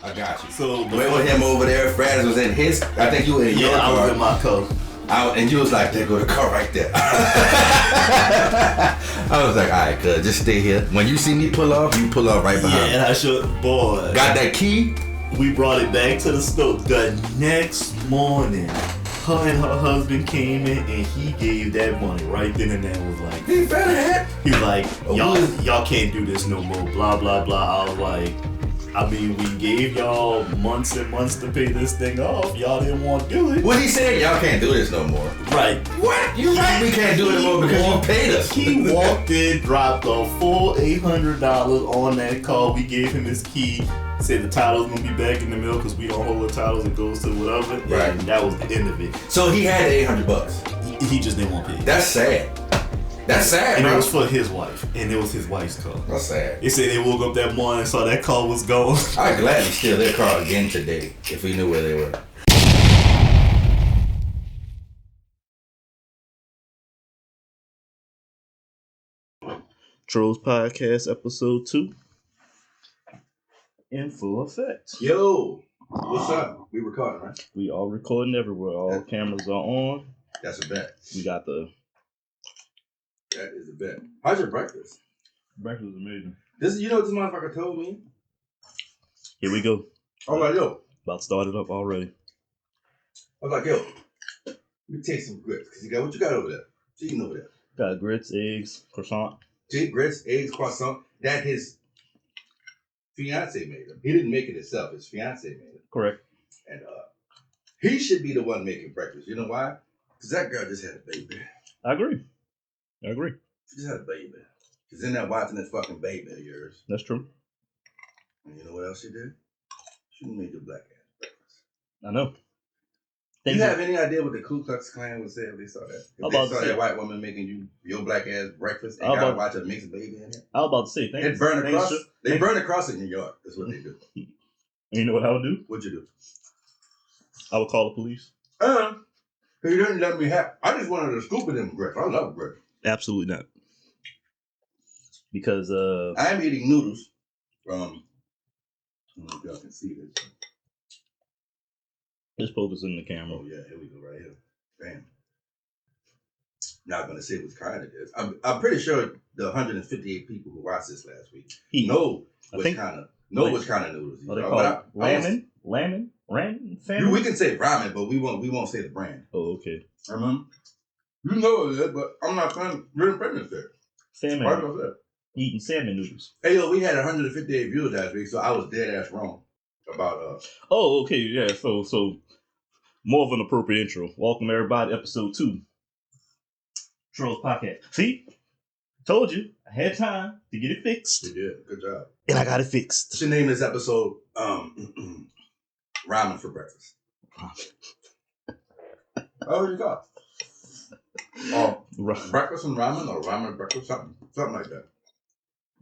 I got you. So went with him over there. Fraz was in his. I think you were in your car. I was in my car. And you was like, there go the car right there. I was like, all right, cuz, just stay here. When you see me pull off, you pull off right behind me. Yeah, and I should, boy. Got that key? We brought it back to the stove. The next morning, her and her husband came in and he gave that money right then and there. Was like, he better have. He was like, y'all can't do this no more. Blah blah blah. I was like, I mean, we gave y'all months and months to pay this thing off. Y'all didn't want to do it. What he said, y'all can't do this no more. Right. What? You right? We can't do it no more because you paid us. He walked in, dropped a full $800 on that car. We gave him his key. Said the title's gonna be back in the mail because we don't hold the titles. It goes to whatever. Right. And that was the end of it. So he had the $800. He just didn't want to pay. That's sad. That's sad, and bro. it was for his wife, and it was his wife's car. That's sad. They said they woke up that morning and saw that car was gone. I'd gladly steal their car again today if we knew where they were. Trollz Podcast, episode 2. In full effect. Yo, what's up? We recording, right? We all recording everywhere. All cameras are on. That's a bet. We got the... That is a bet. How's your breakfast? Breakfast was amazing. You know what this motherfucker told me? Here we go. I was like, yo. About started up already. I was like, yo, let me take some grits. Because what you got over there? What you eating over there? Got grits, eggs, croissant. Grits, eggs, croissant. That his fiance made him. He didn't make it himself. His fiance made it. Correct. And he should be the one making breakfast. You know why? Because that girl just had a baby. I agree. She just had a baby. She's in there watching this fucking baby of yours. That's true. And you know what else she did? She made your black ass breakfast. I know. Do you have any idea what the Ku Klux Klan would say if they saw that? If they saw that white woman making your black ass breakfast and gotta watch a mixed baby in it? I was about to say, they burn across in New York. That's what they do. And you know what I would do? What'd you do? I would call the police. Because you didn't let me have. I just wanted to scoop it in grits. I love grits. Absolutely not. Because I'm eating noodles from. I don't know if y'all can see this. Just focus in the camera. Oh yeah, here we go, right here. Bam. Not gonna say what kind it is. I'm pretty sure the 158 people who watched this last week know what kind of noodles these are. Ramen, family? We can say ramen, but we won't say the brand. Oh, okay. You know it, but I'm not trying to pregnant there. Salmon. Eating salmon noodles. Hey yo, we had 158 views last week, so I was dead ass wrong about Oh, okay, yeah. So more of an appropriate intro. Welcome everybody, episode 2. Trollz Podcast. See? Told you. I had time to get it fixed. You did. Good job. And I got it fixed. Should name this episode Ramen for Breakfast. Oh, you got breakfast and ramen or ramen breakfast, something like that.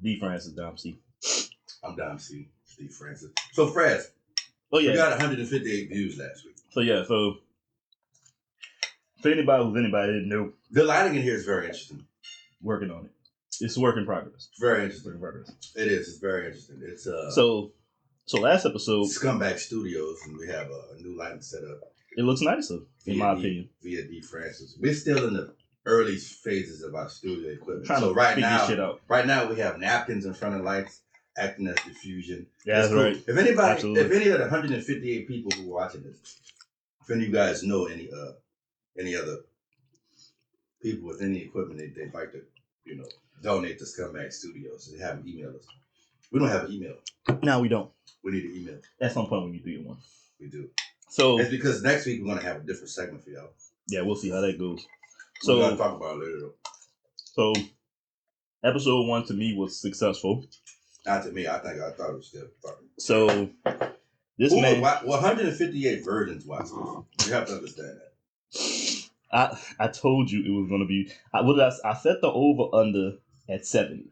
D.Frazzo, Dom C. I'm Dom C. Steve Francis. So Fraz, we got 158 views last week. So for anybody didn't know, the lighting in here is very interesting. Working on it. It's a work in progress. Very interesting. Work in progress. It is. It's very interesting. It's So last episode, Scumbag Studios, and we have a new lighting setup. It looks nicer, in my opinion. Via D.Frazzo. We're still in the early phases of our studio equipment. Trying to figure shit out. Right now we have napkins in front of lights acting as diffusion. Yeah, that's cool. Right. If any of the 158 people who are watching this, if any of you guys know any other people with any equipment they'd like to, donate to Scumbag Studios, they have them email us. We don't have an email. No, we don't. We need an email. At some point we need to get one. We do. So it's because next week we're gonna have a different segment for y'all. Yeah, we'll see how that goes. We're gonna talk about it later though. So episode 1 to me was successful. Not to me. I thought it was still fucking. So this man, 158 virgins watch this. You have to understand that. I told you it was gonna be. I set the over under at 70.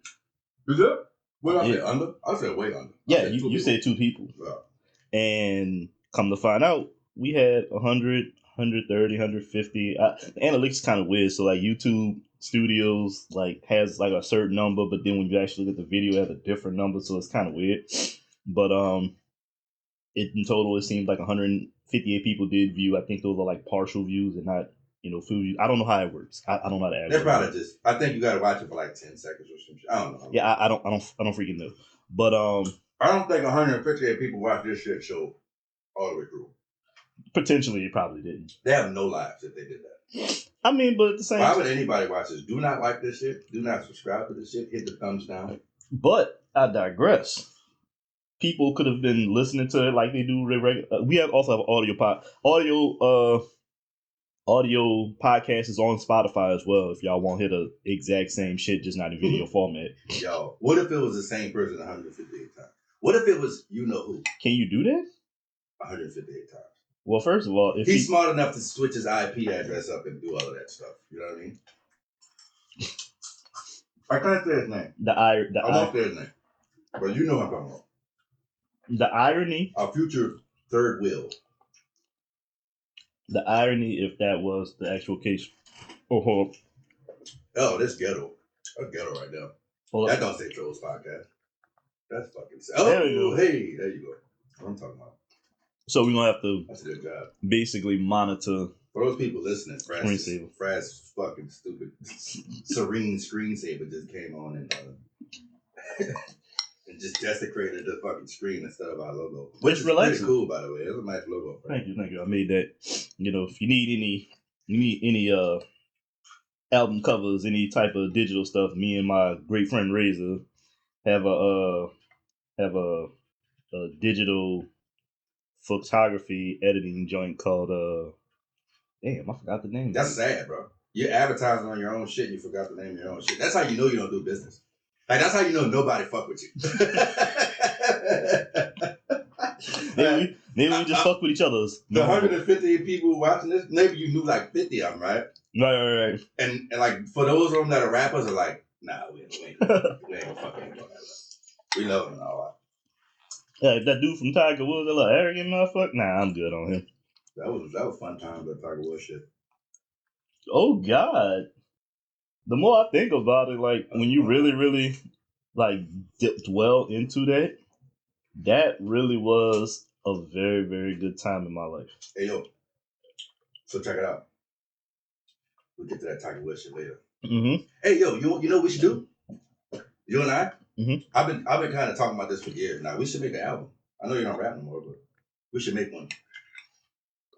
Is it? What did I say? Under? I said way under. Yeah, you said 2 people. Yeah. And come to find out, we had 100, 130, 150. The analytics kind of weird. So like YouTube Studios has a certain number, but then when you actually look at the video, it has a different number. So it's kind of weird. But in total, it seemed like 158 people did view. I think those are like partial views and not, full views. I don't know how it works. I don't know how to add. They're probably just. I think you got to watch it for like 10 seconds or some shit. I don't know. Yeah, I don't freaking know. But I don't think 158 people watch this shit show all the way through. Potentially, it probably didn't. They have no lives if they did that. I mean, but at the same time, why would anybody watch this? Do not like this shit. Do not subscribe to this shit. Hit the thumbs down. But I digress. People could have been listening to it like they do regular. We also have audio podcast is on Spotify as well. If y'all want to hear the exact same shit, just not in video format. Yo, what if it was the same person 158 times? What if it was you know who? Can you do that? 158 times. Well, first of all, if he's smart enough to switch his IP address up and do all of that stuff, you know what I mean? I can't say his name. I won't say his name, but you know what I'm talking about. The irony. Our future third wheel. The irony, if that was the actual case. Oh, this ghetto. That's ghetto right now. Well, that don't say Trollz Podcast. That's fucking sad. Oh, there you go. What I'm talking about. So we're going to have to That's a good job. Basically monitor. For those people listening, Fraz's fucking stupid serene screensaver just came on and and just desecrated the fucking screen instead of our logo. Which is pretty cool, by the way. That's a nice logo. Thank you. I made that. If you need any album covers, any type of digital stuff, me and my great friend Razor have a digital photography editing joint called damn, I forgot the name. That's sad, bro. You're advertising on your own shit and you forgot the name of your own shit. That's how you know you don't do business. Like, that's how you know nobody fuck with you. Maybe we just fuck with each other. The 150 people watching this, maybe you knew like 50 of them, right? Right. And like, for those of them that are rappers are like, nah, we ain't gonna fuck anybody. We love them all. Yeah, that dude from Tiger Woods, that little arrogant motherfucker. Nah, I'm good on him. That was fun time with Tiger Woods shit. Oh God. The more I think about it, like when you really, really like dwell into that, that really was a very, very good time in my life. Hey yo, so check it out. We'll get to that Tiger Woods shit later. Mm-hmm. Hey yo, you know what we should do? You and I? Mm-hmm. I've been kind of talking about this for years now. We should make an album. I know you don't rap no more, but we should make one.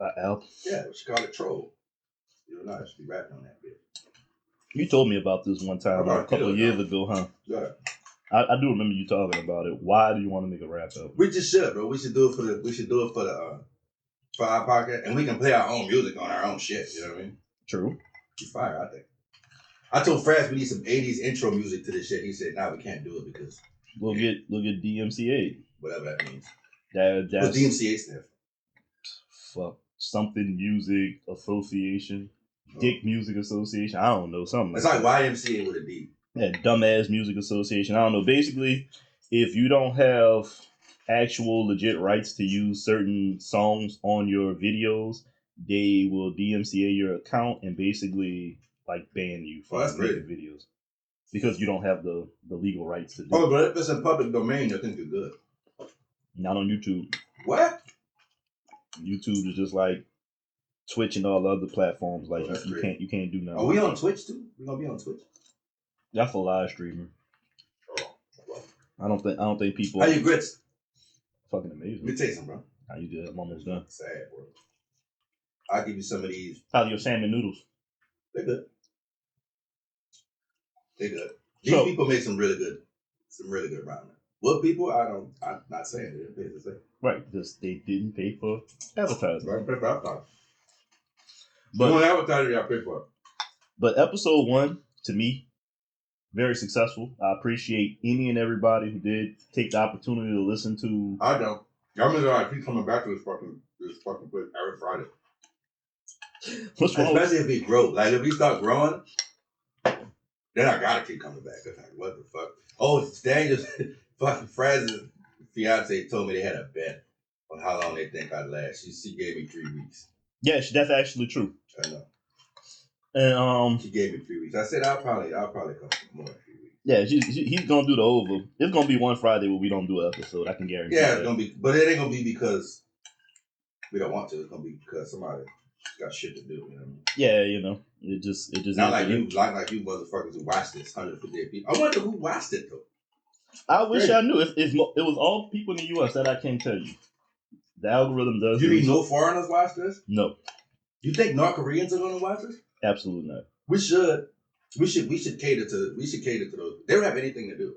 An album? Yeah, we should call it Troll. You and I should be rapping on that bit. You told me about this one time, a couple of years ago, huh? Yeah. I do remember you talking about it. Why do you want to make a rap album? We just should, bro. We should do it for our podcast, and we can play our own music on our own shit. You know what I mean? True. Be fire, I think. I told Fraz we need some 80s intro music to this shit. He said, "Nah, we can't do it because we'll get DMCA. Whatever that means. That's what DMCA stand for? Fuck. Something Music Association. Dick Music Association. I don't know. Something it's like YMCA with a D. Yeah, Dumbass Music Association. I don't know. Basically, if you don't have actual legit rights to use certain songs on your videos, they will DMCA your account and basically like ban you from making videos because you don't have the legal rights to do it. But if it's in public domain, I think you're good. Not on YouTube. What? YouTube is just like Twitch and all the other platforms. Like you can't do nothing. Are we on Twitch too? We gonna be on Twitch? That's for live streaming. Oh, well. I don't think people. How you grits? Fucking amazing. Let me take some, bro. How you good? I'm almost done. Sad, bro. I'll give you some of these. How's your salmon noodles? They're good. These people make some really good ramen. What people? I'm not saying they didn't pay to say. Right, because they didn't pay for advertising. Right, pay for advertising. But when advertising, y'all pay for it. But episode 1, to me, very successful. I appreciate any and everybody who did take the opportunity to listen to. I don't. Y'all mean I keep coming back to this fucking place every Friday. What's wrong? Especially if we grow. Like if we start growing, then I gotta keep coming back. It's like, what the fuck? Oh, Daniel's fucking Fraz's fiance told me they had a bet on how long they think I'd last. She gave me 3 weeks. Yeah, that's actually true. I know. And she gave me 3 weeks. I said I'll probably come more than 3 weeks. Yeah, he's gonna do the over. It's gonna be one Friday where we don't do an episode. I can guarantee. Yeah, that. it's gonna be, but it ain't gonna be because we don't want to. It's gonna be because somebody got shit to do. You know what I mean? Yeah, it just not like you, like you motherfuckers who watched this 158 people. I wonder who watched it though. I wish I knew. If it was all people in the U.S. that I can't tell you. The algorithm does. You mean no foreigners watch this? No. You think North Koreans are gonna watch this? Absolutely not. We should cater to those. They don't have anything to do.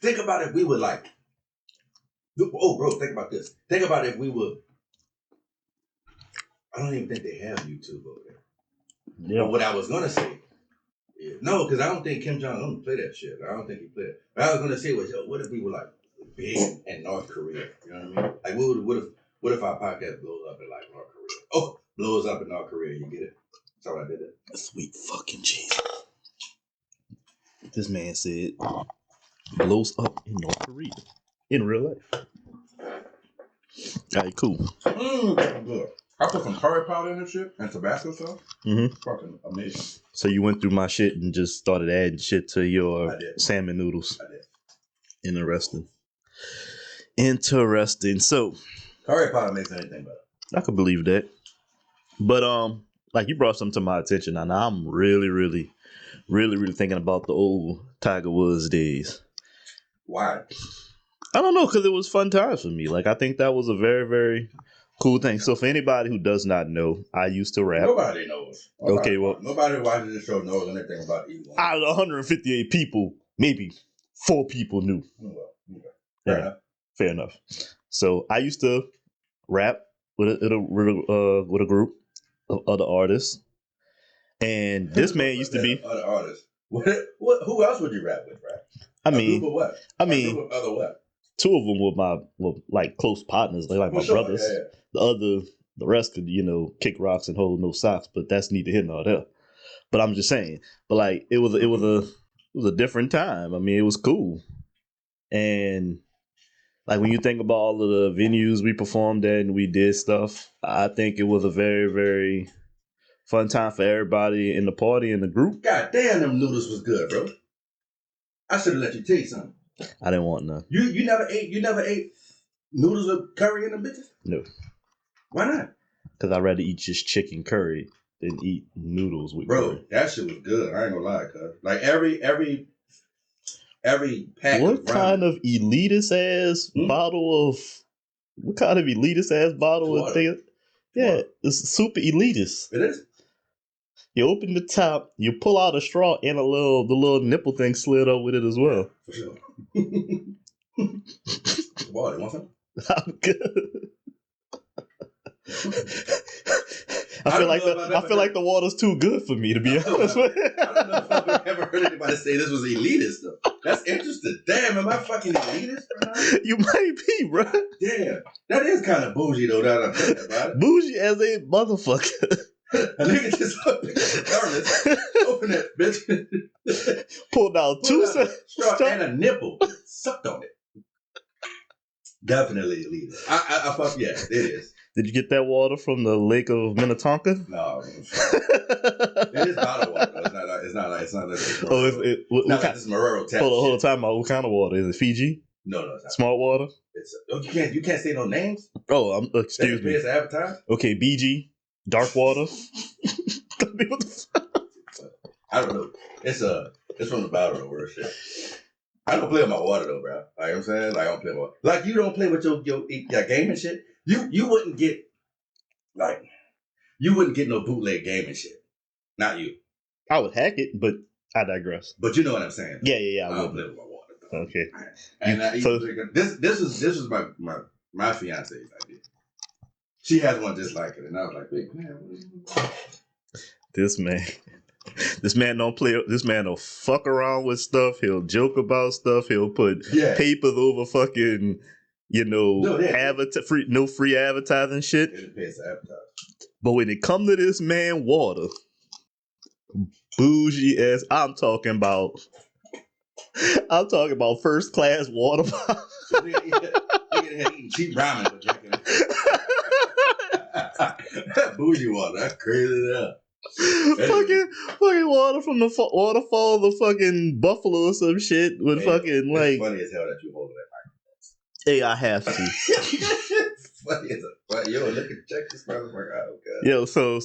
Think about if we were like, oh bro, think about this. Think about if we were. I don't even think they have YouTube over there. Yeah. But what I was gonna say, no, because I don't think Kim Jong Un play that shit. I don't think he played it. What I was gonna say was, yo, what if we were like big in North Korea? You know what I mean? Like, what if our podcast blows up in like North Korea? Oh, blows up in North Korea. You get it? That's how I did it. Sweet fucking Jesus. This man said blows up in North Korea in real life. Alright, cool. Good. I put some curry powder in this shit and Tabasco sauce. Mm-hmm. Fucking amazing. So you went through my shit and just started adding shit to your salmon noodles. I did. Interesting. So curry powder makes anything better. I could believe that. But like you brought something to my attention, and I'm really thinking about the old Tiger Woods days. Why? I don't know, because it was fun times for me. Like I think that was a very, very cool thing. So for anybody who does not know, I used to rap. Nobody knows. Nobody who watches this show knows anything about E1. Out of 158 people, maybe 4 people knew. Well, fair enough. So I used to rap with a group of other artists, and this man used to be other artists. Who else would you rap with, right? I mean, group of what? I mean, group of other what? 2 of them were like close partners. They like my brothers. Yeah. The rest could kick rocks and hold no socks, but that's neither here nor there. But I'm just saying. But like it was a different time. I mean, it was cool, and like when you think about all of the venues we performed at and we did stuff, I think it was a very, very fun time for everybody in the party and the group. God damn, them noodles was good, bro. I should have let you taste something. I didn't want none. You never ate noodles with curry in them bitches? No. Why not? Because I'd rather eat just chicken curry than eat noodles with curry. Bro, that shit was good. I ain't gonna lie, cuz. Like every pack what of kind of elitist ass bottle of thing? Yeah, it's super elitist. It is. You open the top, you pull out a straw, and the little nipple thing slid up with it as well. For sure. Boy, you want some? I'm good. I feel like the water's too good for me, to be honest with you. I don't know if I've ever heard anybody say this was elitist though. That's interesting. Damn, am I fucking elitist right now? You might be, bro. Damn, that is kind of bougie though. That I'm thinking about it. Bougie as a motherfucker. A nigga just opened the thermos, open that bitch, pulled out two straw and a nipple, sucked on it. Definitely elitist. I fuck yeah, it is. Did you get that water from the Lake of Minnetonka? No, it is bottled water. It's not like this. Marrero tap. Hold on, time out. What kind of water is it? Fiji? No, it's not. Smart water. You can't say no names. Oh, excuse me. It's advertised. Okay, BG, dark water. I don't know. It's from the bottle though, real shit. I don't play with my water though, bro. Like, you know what I'm saying? Like, I don't play with water. Like, you don't play with your game and shit. You wouldn't get no bootleg game and shit. Not you. I would hack it, but I digress. But you know what I'm saying? Yeah. I don't play with my water though. Okay. And this is my fiance's idea. She has one just like it, and I was like, "Big man, what are you doing?" This man don't play. This man don't fuck around with stuff. He'll joke about stuff. He'll put papers over fucking, no free advertising shit. It pays to advertise. But when it come to this man water, bougie as I'm talking about first class water. Eating cheap ramen, but drinking bougie water. That's crazy enough. fucking water from the waterfall, the fucking buffalo or some shit with fucking like. It's funny as hell that you hold that. Hey, I have to. It's funny as a yo, look at check this motherfucker out, God. Yo, so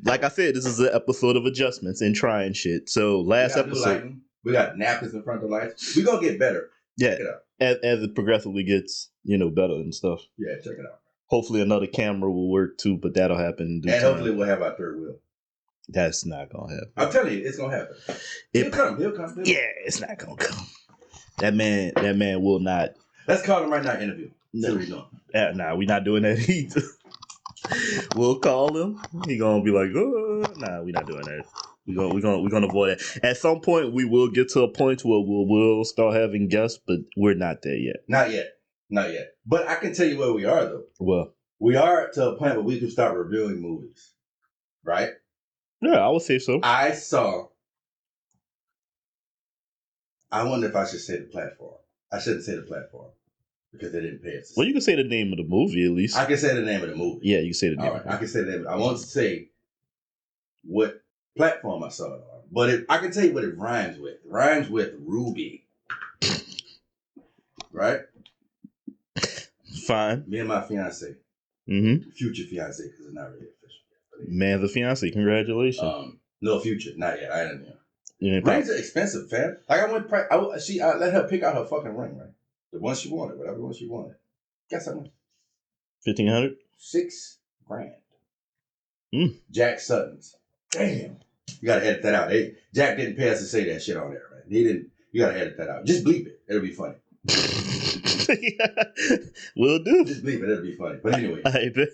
like I said, this is an episode of adjustments and trying shit. So last episode, we got napkins in front of the lights. We gonna get better. Yeah, check it out. As it progressively gets, better and stuff. Yeah, check it out. Hopefully another camera will work too, but that'll happen in due time. Hopefully we'll have our third wheel. That's not gonna happen. I'm telling you, it's gonna happen. He'll come. Yeah, it's not gonna come. That man will not. Let's call him right now. Interview. No, see what he's doing. Nah, we're not doing that either. We'll call him. He gonna be like, oh, nah, we're not doing that. We're gonna avoid that. At some point, we will get to a point where we'll start having guests, but we're not there yet. Not yet. But I can tell you where we are though. Well, we are to a point where we can start reviewing movies, right? Yeah, I would say so. I wonder if I should say the platform. I shouldn't say the platform because they didn't pay us. Well, you can say the name of the movie at least. I can say the name of the movie. Yeah, you can say the name. All right, I can say the name. I want to say what platform I saw it on, but I can tell you what it rhymes with. It rhymes with Ruby. Right? Fine. Me and my fiance. Mm-hmm. Future fiance, because it's not really official. Man, the fiance. Congratulations. No future, not yet. I didn't know. Rings are expensive, fam. Like I let her pick out her fucking ring, right? The one she wanted, whatever one she wanted. Guess how much? $1,500. $6,000. Jack Sutton's. Damn. You gotta edit that out. Hey, Jack didn't pay us to say that shit on there, man. He didn't. You gotta edit that out. Just bleep it. It'll be funny. Will do. Just bleep it. It'll be funny. But anyway. I bet.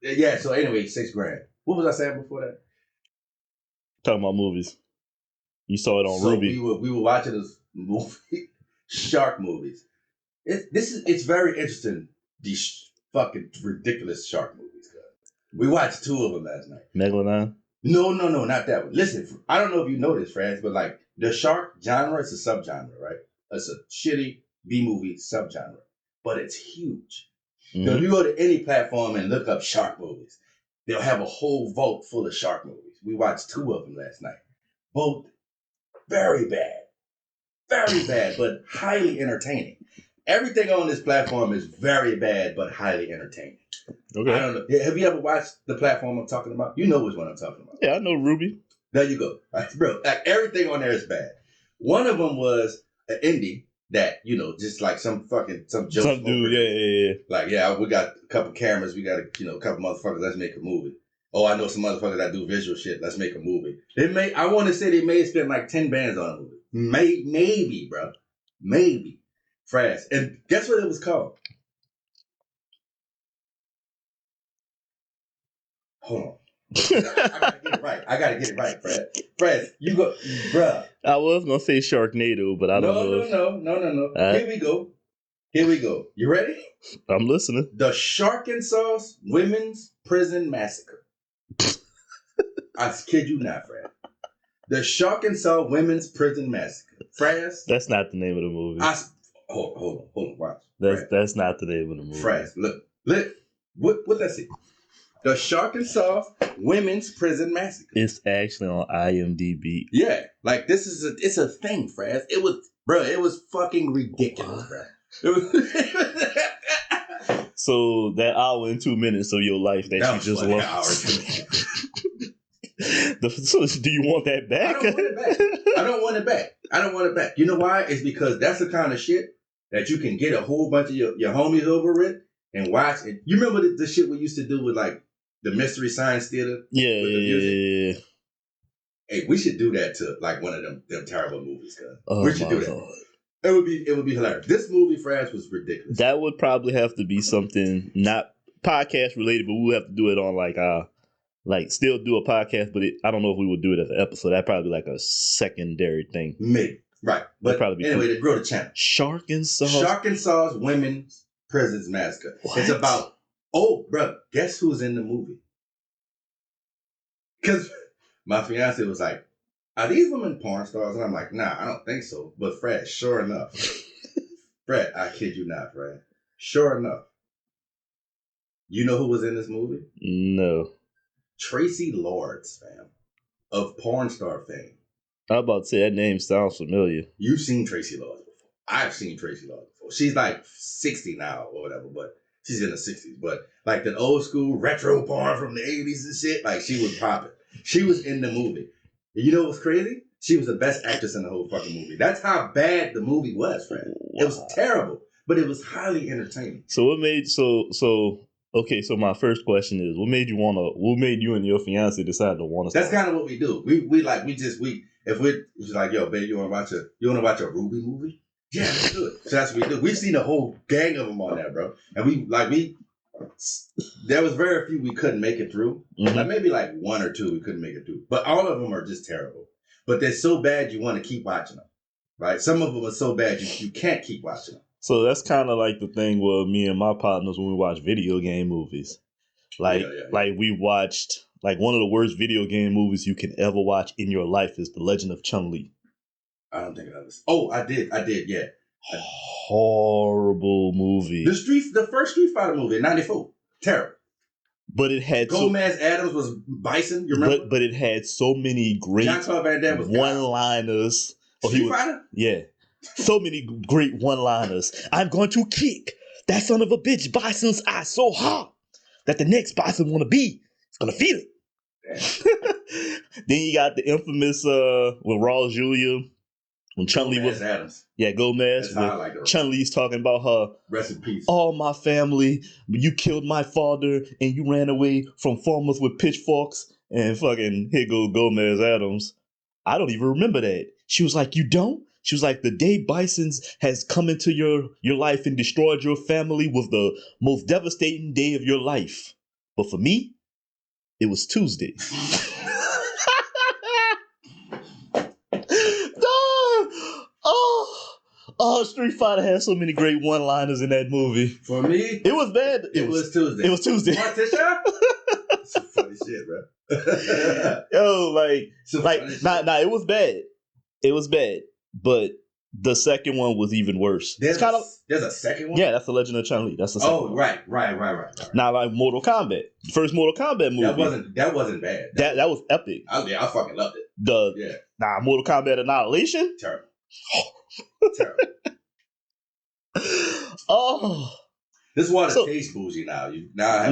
Yeah. So anyway, $6,000. What was I saying before that? Talking about movies. You saw it on Ruby. We were watching this movie, shark movies. It's very interesting. These fucking ridiculous shark movies. We watched 2 of them last night. Megalodon? No, not that one. Listen, I don't know if you know this, France, but like the shark genre is a subgenre, right? It's a shitty B-movie subgenre, but it's huge. Mm-hmm. So if you go to any platform and look up shark movies, they'll have a whole vault full of shark movies. We watched 2 of them last night. Both very bad, but highly entertaining. Everything on this platform is very bad, but highly entertaining. Okay. I don't know. Have you ever watched the platform I'm talking about? You know which one I'm talking about. Yeah, I know Ruby. There you go. Right, bro, like everything on there is bad. One of them was an indie that, just like some joke. Some dude, yeah. Like, we got a couple cameras. We got a couple motherfuckers. Let's make a movie. Oh, I know some motherfuckers that do visual shit. Let's make a movie. I want to say they may have spent like 10 bands on a movie. Maybe, bro. Maybe. Fraz. And guess what it was called? Hold on. I gotta get it right, Fraz, you go, bruh. I was gonna say Sharknado, but I don't know. No. Here we go. You ready? I'm listening. The Shark and Sauce Women's Prison Massacre. I kid you not, Fraz. The Shark and Sauce Women's Prison Massacre. Fraz. That's not the name of the movie. Hold on. Watch. That's not the name of the movie. Fraz, look. What that say? The Shark and Sauce Women's Prison Massacre. It's actually on IMDb. Yeah, like it's a thing, Fraz. It was fucking ridiculous, bro. So that hour and 2 minutes of your life that you just lost. So do you want that back? I don't want it back. You know why? It's because that's the kind of shit that you can get a whole bunch of your homies over it and watch it. You remember the shit we used to do with like the Mystery Science Theater? Yeah, with the music? Yeah. Hey, we should do that to like one of them terrible movies, cuz. Oh, we should do that. God. It would be hilarious. This movie, France, was ridiculous. That would probably have to be something not podcast related, but we'll have to do it on like still do a podcast, but I don't know if we would do it as an episode. That'd probably be like a secondary thing. Maybe. Right. But probably anyway, to grow the channel. Shark and Sauce Women's Prisons Massacre. What? It's about, bro, guess who's in the movie? Because my fiance was like, are these women porn stars? And I'm like, nah, I don't think so. But Fred, sure enough. Fred, I kid you not, Fred. Sure enough. You know who was in this movie? No. Tracy Lords, fam, of porn star fame. I'm about to say that name sounds familiar. You've seen Tracy Lords before. I've seen Tracy Lords before. She's like 60 now or whatever, but she's in the 60s. But like the old school retro porn from the 80s and shit, like she was popping. She was in the movie. And you know what's crazy? She was the best actress in the whole fucking movie. That's how bad the movie was, friend. Wow. It was terrible, but it was highly entertaining. So what made okay, so my first question is, what made you and your fiance decide to want to That's kind of what we do. If it's like, yo, babe, you wanna watch a Ruby movie? Yeah, let's do it. So that's what we do. We've seen a whole gang of them on there, bro. And there was very few we couldn't make it through. Mm-hmm. Like maybe like one or two we couldn't make it through. But all of them are just terrible. But they're so bad you want to keep watching them, right? Some of them are so bad you can't keep watching them. So that's kind of like the thing with me and my partners when we watch video game movies. Like we watched, like one of the worst video game movies you can ever watch in your life is The Legend of Chun-Li. I don't think I was. Oh, I did, yeah. Horrible movie. The first Street Fighter movie in '94, terrible. But it had Gomez Adams was Bison. You remember? But it had so many great one-liners. Street Fighter? Yeah, so many great one-liners. I'm going to kick that son of a bitch Bison's eye so hard that the next Bison want to be. It's gonna feel it. Then you got the infamous with Raul Julia. When Chun-Li was Adams. Yeah, Gomez. Like Chun-Li's talking about her. Rest in peace. All my family, you killed my father and you ran away from farmers with pitchforks. And fucking here goes Gomez Adams. I don't even remember that. She was like, you don't? She was like, the day Bison's has come into your life and destroyed your family was the most devastating day of your life. But for me, it was Tuesday. Oh, Street Fighter had so many great one-liners in that movie. For me, it was bad. It was Tuesday. It was Tuesday. That's some funny shit, bro. Yo, it was bad. It was bad. But the second one was even worse. There's a second one? Yeah, that's The Legend of Chun-Li. That's the second one. Right. Now, like Mortal Kombat. The first Mortal Kombat movie. That wasn't bad. That was epic. I fucking loved it. Mortal Kombat Annihilation? Terrible. Terrible. Oh. This is why the taste bougie now. I'm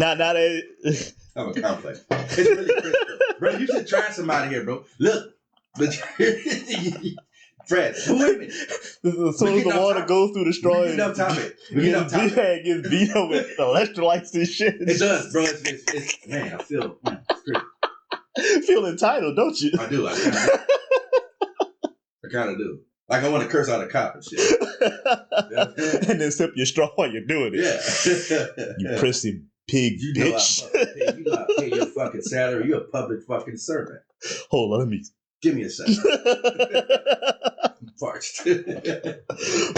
a complex. It's really crisp, bro. You should try some out of here, bro. Look. Fred, wait a minute. As soon as the water goes through the straw, we get gets beat up with electrolytes and shit. It does, bro. It's man, it's great. Feel entitled, don't you? I do. I kind of do. Like I want to curse out a cop and shit. And then sip your straw while you're doing it. Yeah. You prissy pig bitch. You know I pay your fucking salary. You're a public fucking servant. Hold on, let me... Give me a second.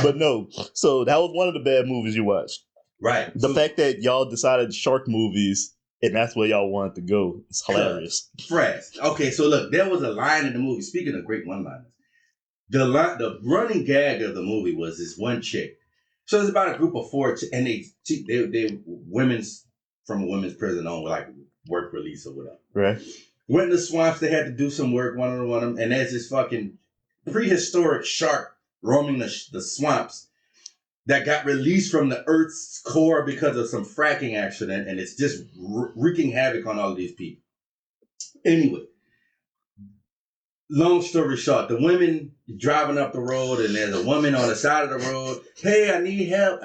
But no, so that was one of the bad movies you watched. Right. The fact that y'all decided shark movies and that's where y'all wanted to go is hilarious. Fresh. Okay, so look, there was a line in the movie. Speaking of great one-liners, the running gag of the movie was this one chick. So it's about a group of four, and they women's from a women's prison on like work release or whatever. Right. Went in the swamps. They had to do some work, one of them, and there's this fucking prehistoric shark roaming the swamps that got released from the Earth's core because of some fracking accident, and it's just wreaking havoc on all of these people. Anyway, long story short, the women driving up the road, and there's a woman on the side of the road. Hey, I need help.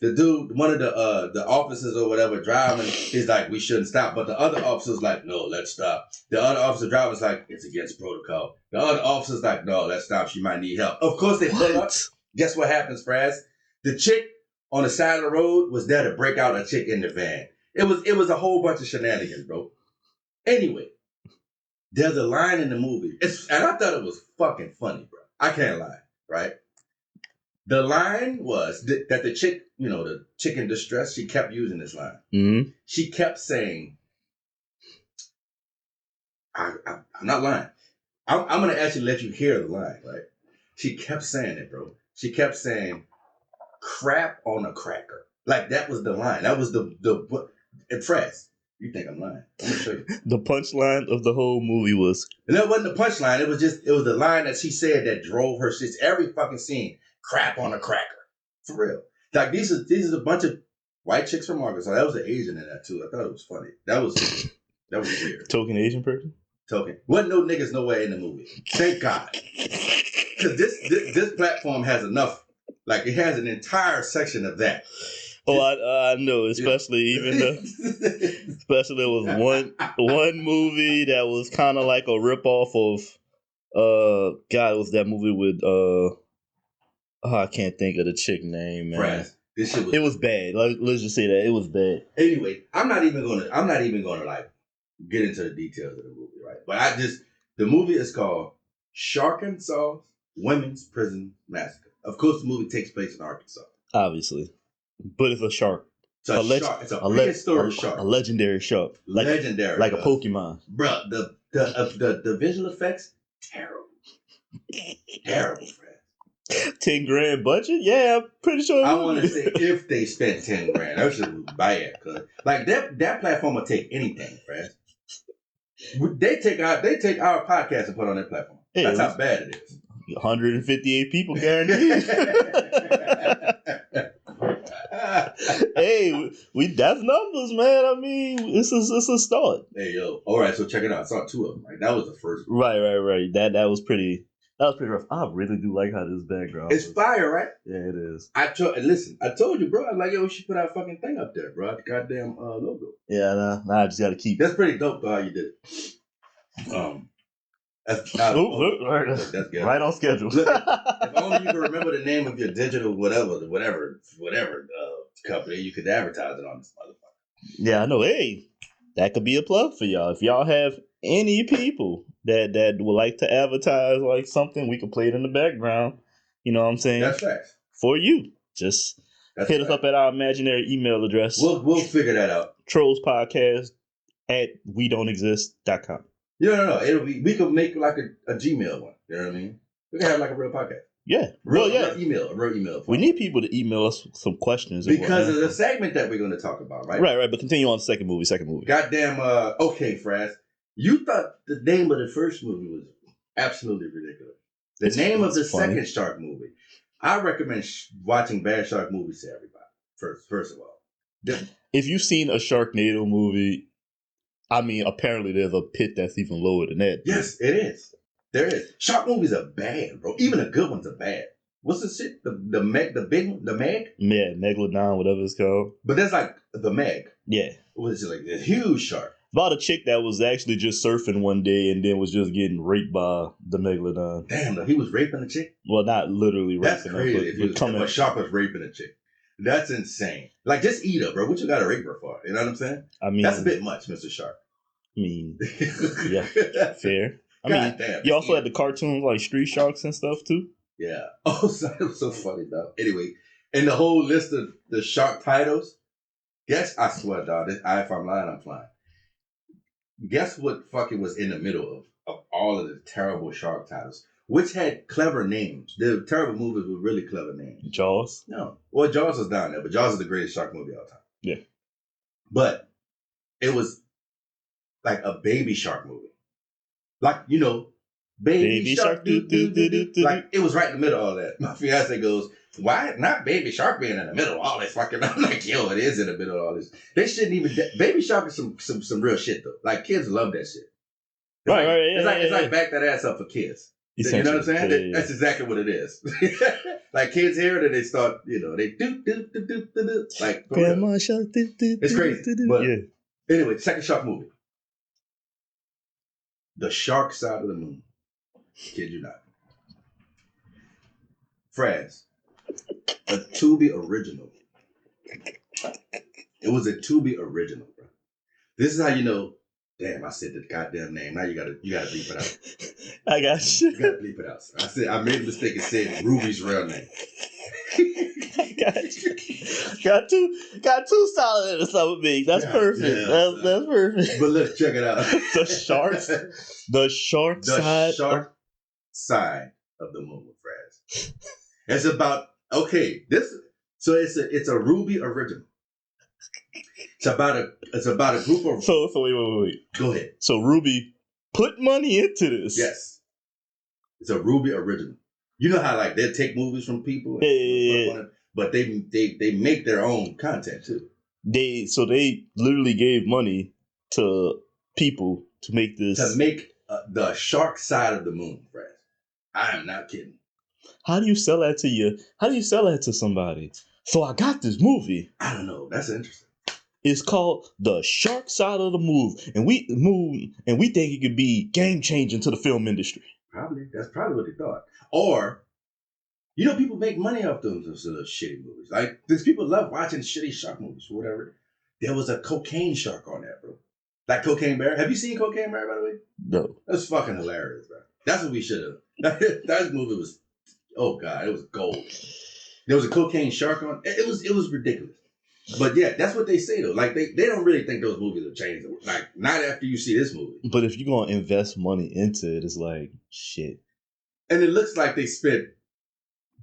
The dude, one of the officers or whatever driving, he's like, we shouldn't stop. But the other officer's like, no, let's stop. The other officer driver's like, it's against protocol. The other officer's like, no, let's stop. She might need help. Of course they pull up. Guess what happens, Fraz? The chick on the side of the road was there to break out a chick in the van. It was a whole bunch of shenanigans, bro. Anyway, there's a line in the movie, and I thought it was fucking funny, bro. I can't lie, right? The line was that the chick, the chick in distress, she kept using this line. Mm-hmm. She kept saying, I'm not lying. I'm going to actually let you hear the line, right? She kept saying it, bro. She kept saying, crap on a cracker. Like, that was the line. That was the Fraz. You think I'm lying? I'm gonna show you. The punchline of the whole movie was. And that wasn't the punchline. It was the line that she said that drove her shit. Every fucking scene, crap on a cracker, for real. Like these are a bunch of white chicks from Arkansas. That was an Asian in that too. I thought it was funny. That was weird. Token Asian person. Token. Wasn't no niggas nowhere in the movie. Thank God. Because this platform has enough. Like it has an entire section of that. Oh, I know, especially there was one movie that was kind of like a ripoff of God, it was that movie with I can't think of the chick name, man. Friends. This shit was, it was bad. Let's just say that it was bad. Anyway, I'm not even gonna like get into the details of the movie, right? But the movie is called Arkansas Women's Prison Massacre. Of course, the movie takes place in Arkansas, obviously. But it's a shark. It's shark. It's a prehistoric shark. A legendary shark. Legendary. Like a Pokemon. Bruh, the visual effects, terrible. Terrible, Fred. 10 grand budget? Yeah, I'm pretty sure. I want to say if they spent 10 grand, that should be bad. Cause like that platform will take anything, Fred. They take our podcast and put it on their platform. Hey, that's how bad it is. 158 people guaranteed. Hey, that's numbers, man. I mean, it's a start. Hey, yo. All right, so check it out. I saw 2 of them. Right, that was the first one. Right. That was pretty rough. I really do like how this background. It's fire, right? Yeah, it is. I told you, bro. I'm like, yo, we should put our fucking thing up there, bro. The goddamn logo. Yeah, nah, I just gotta keep. That's pretty dope, though. How you did it. That's good. Right on schedule. Look, if only you can remember the name of your digital whatever company, you could advertise it on this motherfucker. Yeah, I know. Hey, that could be a plug for y'all. If y'all have any people that would like to advertise like something, we can play it in the background. You know what I'm saying? That's facts. For you. Just hit us up at our imaginary email address. We'll figure that out. Trollz Podcast at wedon'texist.com. No. We could make like a Gmail one. You know what I mean? We can have like a real podcast. Yeah. A real email. We need people to email us some questions. Because of the segment that we're going to talk about, right? Right. But continue on the second movie. Goddamn, okay, Fraz. You thought the name of the first movie was absolutely ridiculous. The name of the second shark movie. I recommend watching bad shark movies to everybody, first of all. If you've seen a Sharknado movie, I mean, apparently there's a pit that's even lower than that. Yes, it is. There is. Shark movies are bad, bro. Even the good ones are bad. What's the shit? The big one? The Meg? Yeah, Megalodon, whatever it's called. But that's like the Meg. Yeah. What is it like? A huge shark. About a chick that was actually just surfing one day and then was just getting raped by the Megalodon. Damn, though, he was raping a chick? Well, not literally that's raping crazy. her, If a shark was raping a chick. That's insane. Like, just eat her, bro. What you got to rape her for? You know what I'm saying? I mean, that's a bit much, Mr. Shark. I mean, yeah, fair. I God mean, damn, you also had the cartoons like Street Sharks and stuff too. Yeah. Oh, it was so funny, dog. Anyway, in the whole list of the shark titles, I swear, dog, if I'm lying, I'm flying. Guess what fucking was in the middle of all of the terrible shark titles, which had clever names. The terrible movies with really clever names. Jaws? No. Well, Jaws was down there, but Jaws is the greatest shark movie of all time. Yeah. But it was like a baby shark movie. Like, baby shark, do. Like, it was right in the middle of all that. My fiance goes, why not baby shark being in the middle of all this fucking... I'm like, yo, it is in the middle of all this. They shouldn't even... Baby shark is some real shit, though. Like, kids love that shit. It's like back that ass up for kids. You know what I'm saying? Yeah. That's exactly what it is. Like, kids hear it and they start, they do. Like, Grandma shark, it's crazy. But anyway, second shark movie. The Shark Side of the Moon. Kid you not. Fraz. A Tubi original. It was a Tubi original, bro. This is how you know. Damn, I said the goddamn name. Now you gotta bleep it out. I got you. You gotta bleep it out. I made a mistake and said Ruby's real name. Got two solid in the summer big. That's perfect. Yeah, that's perfect. But let's check it out. The shark side of the moon, Fraz. It's about it's a Ruby original. It's about a group of. So wait. Go ahead. So Ruby put money into this. Yes, it's a Ruby original. You know how like they take movies from people, but they make their own content too. They literally gave money to people to make this. To make the shark side of the moon, Fred. I am not kidding. How do you sell that to somebody? So I got this movie. I don't know. That's interesting. It's called The Shark Side of the Moon, and we think it could be game changing to the film industry. Probably. That's probably what they thought. Or, people make money off those little shitty movies. Like, these people love watching shitty shark movies or whatever. There was a cocaine shark on that, bro. Like Cocaine Bear. Have you seen Cocaine Bear, by the way? No. That's fucking hilarious, bro. That's what we should have. That movie was, oh God, it was gold. There was a cocaine shark on. It was ridiculous. But yeah, that's what they say though. Like they don't really think those movies will change. Like not after you see this movie. But if you're gonna invest money into it, it's like shit. And it looks like they spent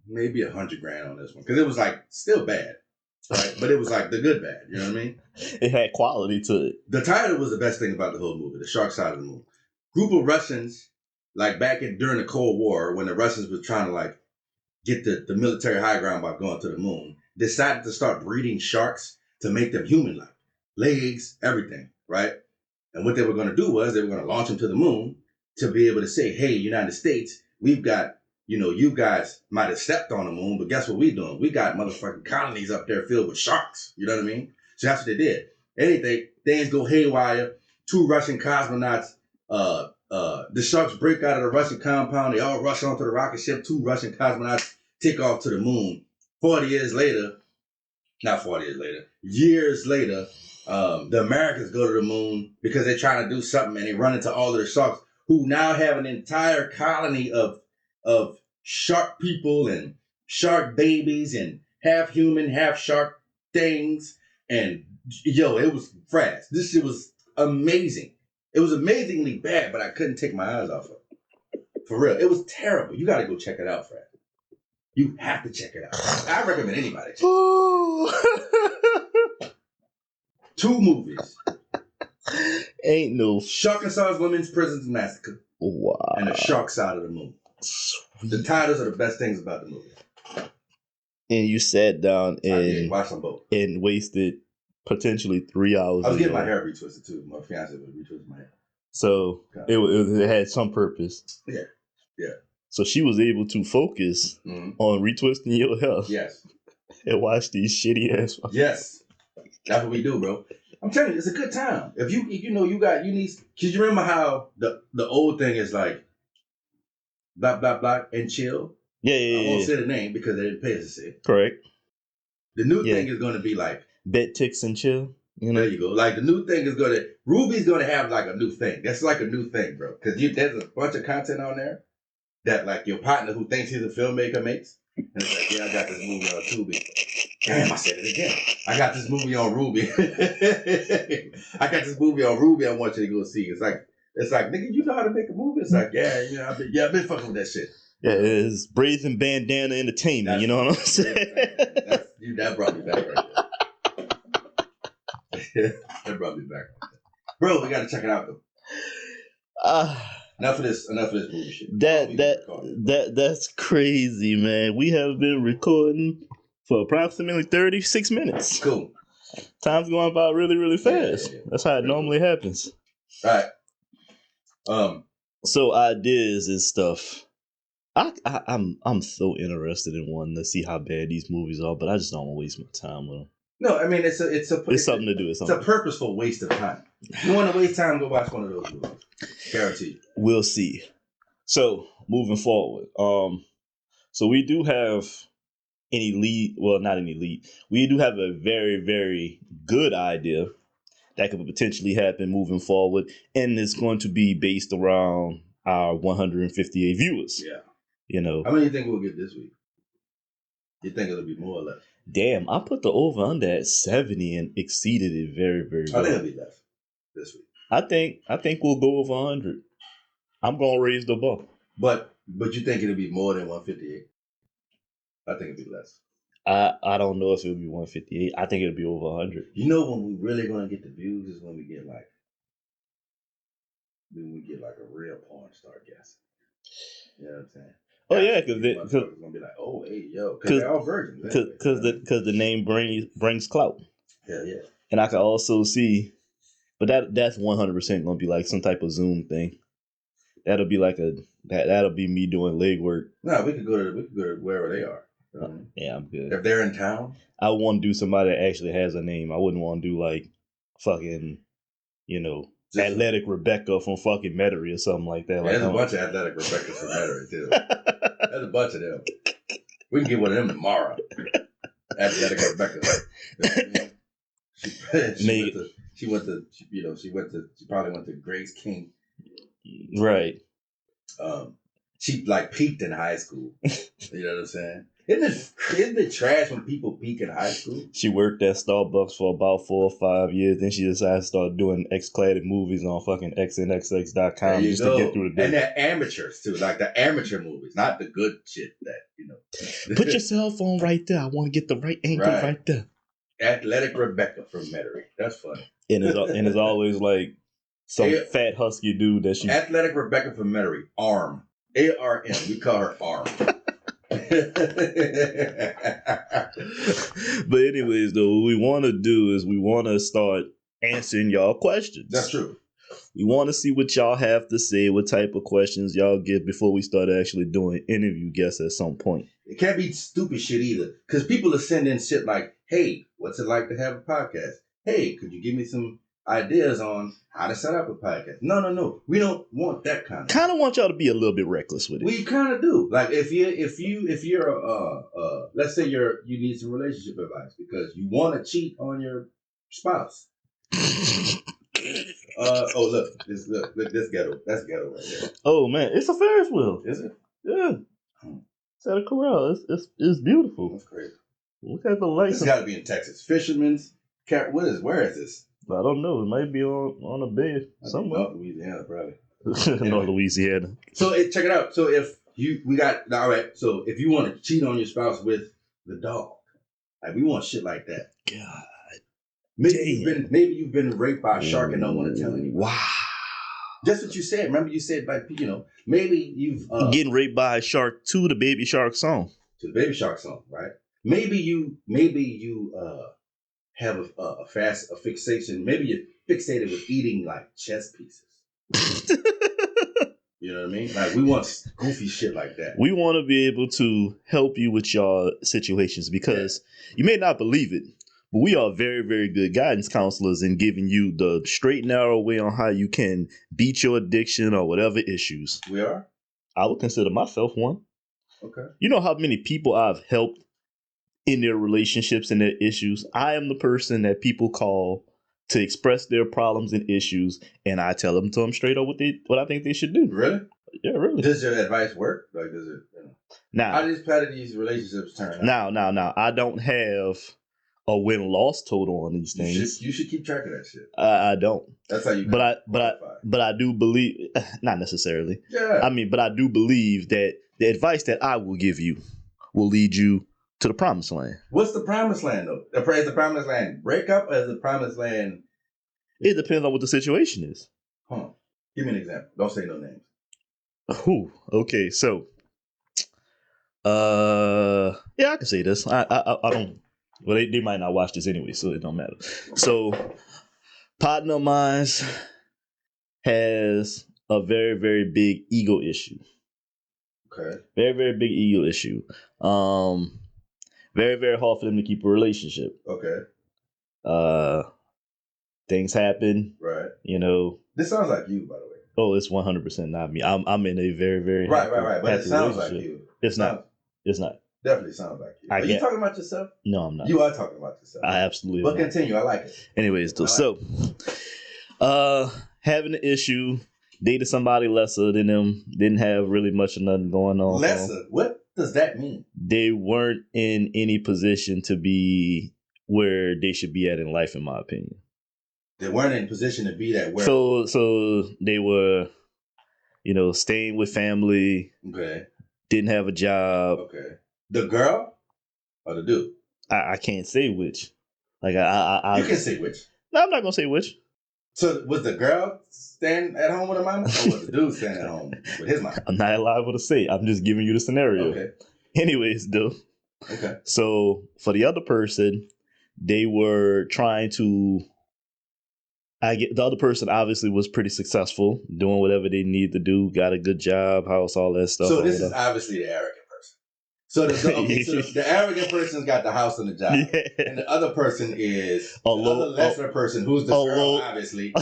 maybe $100,000 on this one because it was like still bad, right? But it was like the good bad. You know what I mean? It had quality to it. The title was the best thing about the whole movie. The Shark Side of the Moon. Group of Russians, like during the Cold War, when the Russians were trying to like get the military high ground by going to the moon, decided to start breeding sharks to make them human-like. Legs, everything, right? And what they were going to do was they were going to launch them to the moon to be able to say, hey, United States, we've got, you guys might have stepped on the moon, but guess what we doing? We got motherfucking colonies up there filled with sharks. You know what I mean? So that's what they did. Anything, things go haywire. 2 Russian cosmonauts, the sharks break out of the Russian compound. They all rush onto the rocket ship. 2 Russian cosmonauts take off to the moon. 40 years later, not 40 years later, years later, the Americans go to the moon because they're trying to do something and they run into all of the sharks who now have an entire colony of shark people and shark babies and half human, half shark things. And it was fresh. This shit was amazing. It was amazingly bad, but I couldn't take my eyes off of it. For real. It was terrible. You got to go check it out, Fred. You have to check it out. I recommend anybody. 2 movies. Ain't no Shark and Sons Women's Prisons Massacre. Wow. And The Shark Side of the Moon. Sweet. The titles are the best things about the movie. And you sat down and watched them both. And wasted potentially 3 hours. I was getting my hair retwisted too. My fiance was retwisting my hair. So it had some purpose. Yeah. So she was able to focus on retwisting your hair. Yes. And watch these shitty ass. Yes. That's what we do, bro. I'm telling you, it's a good time. If you need, cause you remember how the old thing is like, blah, blah, blah, and chill? Yeah. I won't say the name because they didn't pay us to say it. Correct. The new thing is going to be like, bet, ticks, and chill. There you go. Like the new thing is Ruby's going to have like a new thing. That's like a new thing, bro. Because there's a bunch of content on there that like your partner who thinks he's a filmmaker makes. And it's like, yeah, I got this movie on Tubi. Damn, I said it again. I got this movie on Ruby. I got this movie on Ruby I want you to go see. It's like, nigga, you know how to make a movie? It's like, yeah, I've been fucking with that shit. Yeah, it's Brazen Bandana Entertainment, you know what I'm saying? That brought me back right there. That brought me back. Bro, we got to check it out, though. Enough of this movie shit. That's crazy, man. We have been recording for approximately 36 minutes. Cool. Time's going by really, really fast. Yeah. That's how it normally happens. All right. So ideas and stuff. I'm so interested in wanting to see how bad these movies are, but I just don't want to waste my time with them. No, I mean it's something to do. It's a purposeful waste of time. If you want to waste time, go watch one of those movies. Guaranteed. We'll see. So moving forward, so we do have an elite. Well, not an elite. We do have a very, very good idea that could potentially happen moving forward, and it's going to be based around our 158 viewers. Yeah. How many do you think we'll get this week? You think it'll be more or less? Damn, I put the over under at 70 and exceeded it very, very well. I think it'll be less this week. I think we'll go over 100. I'm gonna raise the bar. But you think it'll be more than 158? I think it'll be less. I don't know if it'll be 158. I think it'll be over 100. You know when we really gonna get the views is when we get like a real porn star guest. You know what I'm saying? Oh After yeah, these motherfuckers gonna be like, oh hey yo, because they're all virgins. Because the name brings clout. Hell yeah. And I can also see, but that's 100% gonna be like some type of Zoom thing. That'll be like that'll be me doing leg work. No, we could go to wherever they are. Yeah, I'm good. If they're in town, I would want to do somebody that actually has a name. I wouldn't want to do like fucking, Athletic Rebecca from fucking Metairie or something like that. Yeah, like, there's a bunch of Athletic Rebeccas from Metairie too. There's a bunch of them. We can get one of them tomorrow. Athletic Rebecca. She probably went to Grace King. Right. She like peaked in high school. You know what I'm saying? Isn't it trash when people peak in high school? She worked at Starbucks for about 4 or 5 years. Then she decided to start doing X-cladded movies on fucking xnxx.com just to get through the day. And they're amateurs too, like the amateur movies, not the good shit that, Put your cell phone right there. I want to get the right angle right there. Athletic Rebecca from Metairie. That's funny. And it's always like some fat husky dude that she... Athletic Rebecca from Metairie. ARM. ARM. We call her ARM. But anyways, though, what we want to do is we want to start answering y'all questions. That's true. We want to see what y'all have to say, what type of questions y'all give before we start actually doing interview guests at some point. It can't be stupid shit either, because people are sending shit like, hey, what's it like to have a podcast? Hey, could you give me some ideas on how to set up a podcast? No. We don't want that kind of. Kind of want y'all to be a little bit reckless with it. We kind of do. Like if you're let's say you need some relationship advice because you want to cheat on your spouse. Look this ghetto. That's ghetto right there. Oh man, it's a Ferris wheel. Is it? Yeah. It's at a corral. It's beautiful. That's crazy. Look at the lights. This got to be in Texas. Fisherman's. Where is this? I don't know. It might be on a bay somewhere. North Louisiana, probably. North Louisiana. So check it out. So if you want to cheat on your spouse with the dog, like we want shit like that. God. Maybe you've been raped by a shark and don't want to tell anyone. Wow. That's what you said. Remember you said like maybe you've getting raped by a shark to the Baby Shark song. To the Baby Shark song, right? Maybe you have a fixation. Maybe you're fixated with eating like chess pieces. You know what I mean? Like we want goofy shit like that. We want to be able to help you with your situations because you may not believe it, but we are very, very good guidance counselors in giving you the straight, narrow way on how you can beat your addiction or whatever issues. We are? I would consider myself one. Okay. You know how many people I've helped in their relationships and their issues? I am the person that people call to express their problems and issues, and I tell them to them straight up what I think they should do. Really? Yeah, really. Does your advice work? Like, does it? Now, how do these relationships turn out? Now, I don't have a win-loss total on these things. You should keep track of that shit. I don't. That's how you. But I do believe, not necessarily. Yeah. I mean, but I do believe that the advice that I will give you will lead you to the promised land. What's the promised land though? Is the promised land breakup or is the promised land? It depends on what the situation is. Huh. Give me an example. Don't say no names. Ooh, okay, so yeah, I can say this. I don't. Well, they might not watch this anyway, so it don't matter. So, partner of mine has a very, very big ego issue. Okay. Very, very big ego issue. Very, very hard for them to keep a relationship. Okay. Things happen. Right. This sounds like you, by the way. Oh, it's 100% not me. I'm in a very, very right. But it sounds like you. It's not. Definitely sounds like you. Are you talking about yourself? No, I'm not. You are talking about yourself. I absolutely. But continue. I like it. Anyways, having an issue, dated somebody lesser than them, didn't have really much of nothing going on. Lesser? What does that mean? They weren't in any position to be where they should be at in life, in my opinion. They weren't in position to be that where. So they were, staying with family. Okay. Didn't have a job. Okay. The girl Or the dude? I can't say which. Like You can say which. No, I'm not gonna say which. So was the girl staying at home with her mama, or was the dude staying at home with his mama? I'm not liable to say. I'm just giving you the scenario. Okay. Anyways, though. Okay. So for the other person, they were trying to. The other person obviously was pretty successful, doing whatever they need to do, got a good job, house, all that stuff. So this is obviously the arrogant person. So the arrogant person's got the house and the job, and the other person is the other lesser person who's the girl, obviously.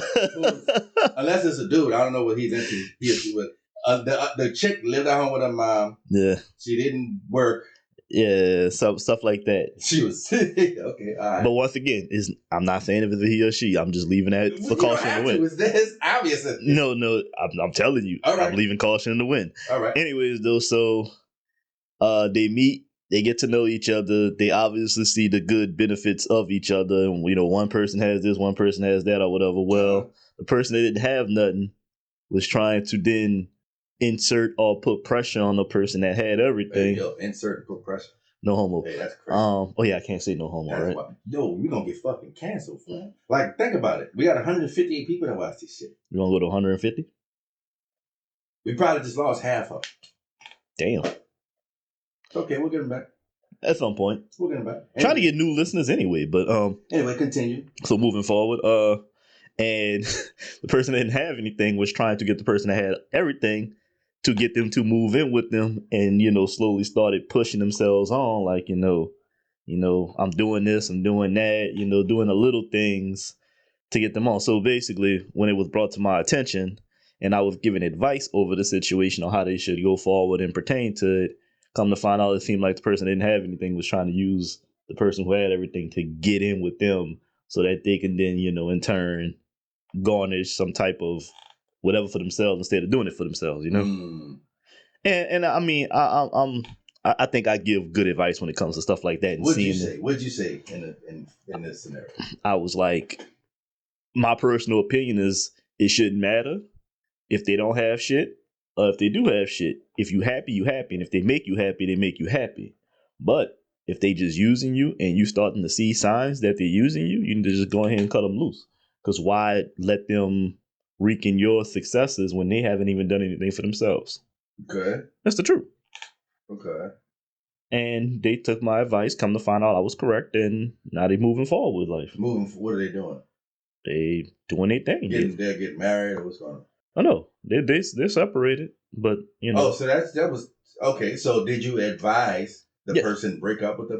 Unless it's a dude, I don't know what he's into. The chick lived at home with her mom. Yeah, she didn't work. Yeah, stuff like that. She was okay. All right. But once again, I'm not saying if it's a he or she. I'm just leaving that for caution in the wind. It's obvious. No, I'm telling you. All right. I'm leaving caution in the wind. All right. Anyways, though, so they meet, they get to know each other. They obviously see the good benefits of each other. And, one person has this, one person has that, or whatever. Well, the person that didn't have nothing was trying to then insert or put pressure on the person that had everything. Hey, yo, insert and put pressure. No homo. Hey, that's crazy. Oh yeah, I can't say no homo, right? We're gonna get fucking canceled, man. Like, think about it. We got 158 people that watch this shit. You wanna go to 150? We probably just lost half of it. Damn. Okay, we'll get them back. At some point. We'll get them back. Anyway. Trying to get new listeners anyway, but anyway, continue. So moving forward, and the person that didn't have anything was trying to get the person that had everything to get them to move in with them, and slowly started pushing themselves on, like I'm doing this, I'm doing that, doing the little things to get them on. So basically, when it was brought to my attention and I was giving advice over the situation on how they should go forward and pertain to it, come to find out it seemed like the person that didn't have anything was trying to use the person who had everything to get in with them so that they can then, in turn, garnish some type of whatever for themselves instead of doing it for themselves, And I mean, I think I give good advice when it comes to stuff like that. And What'd you say in this scenario? I was like, my personal opinion is it shouldn't matter if they don't have shit or if they do have shit. If you happy, you happy, and if they make you happy, they make you happy. But if they just using you and you starting to see signs that they're using you, you need to just go ahead and cut them loose. Because why let them reek in your successes when they haven't even done anything for themselves? Okay. That's the truth. Okay. And they took my advice, come to find out I was correct, and now they moving forward with life. What are they doing? They doing their thing. They're getting married, or what's going on? Oh no, they're separated, but Oh, so that was okay. So did you advise the person break up with the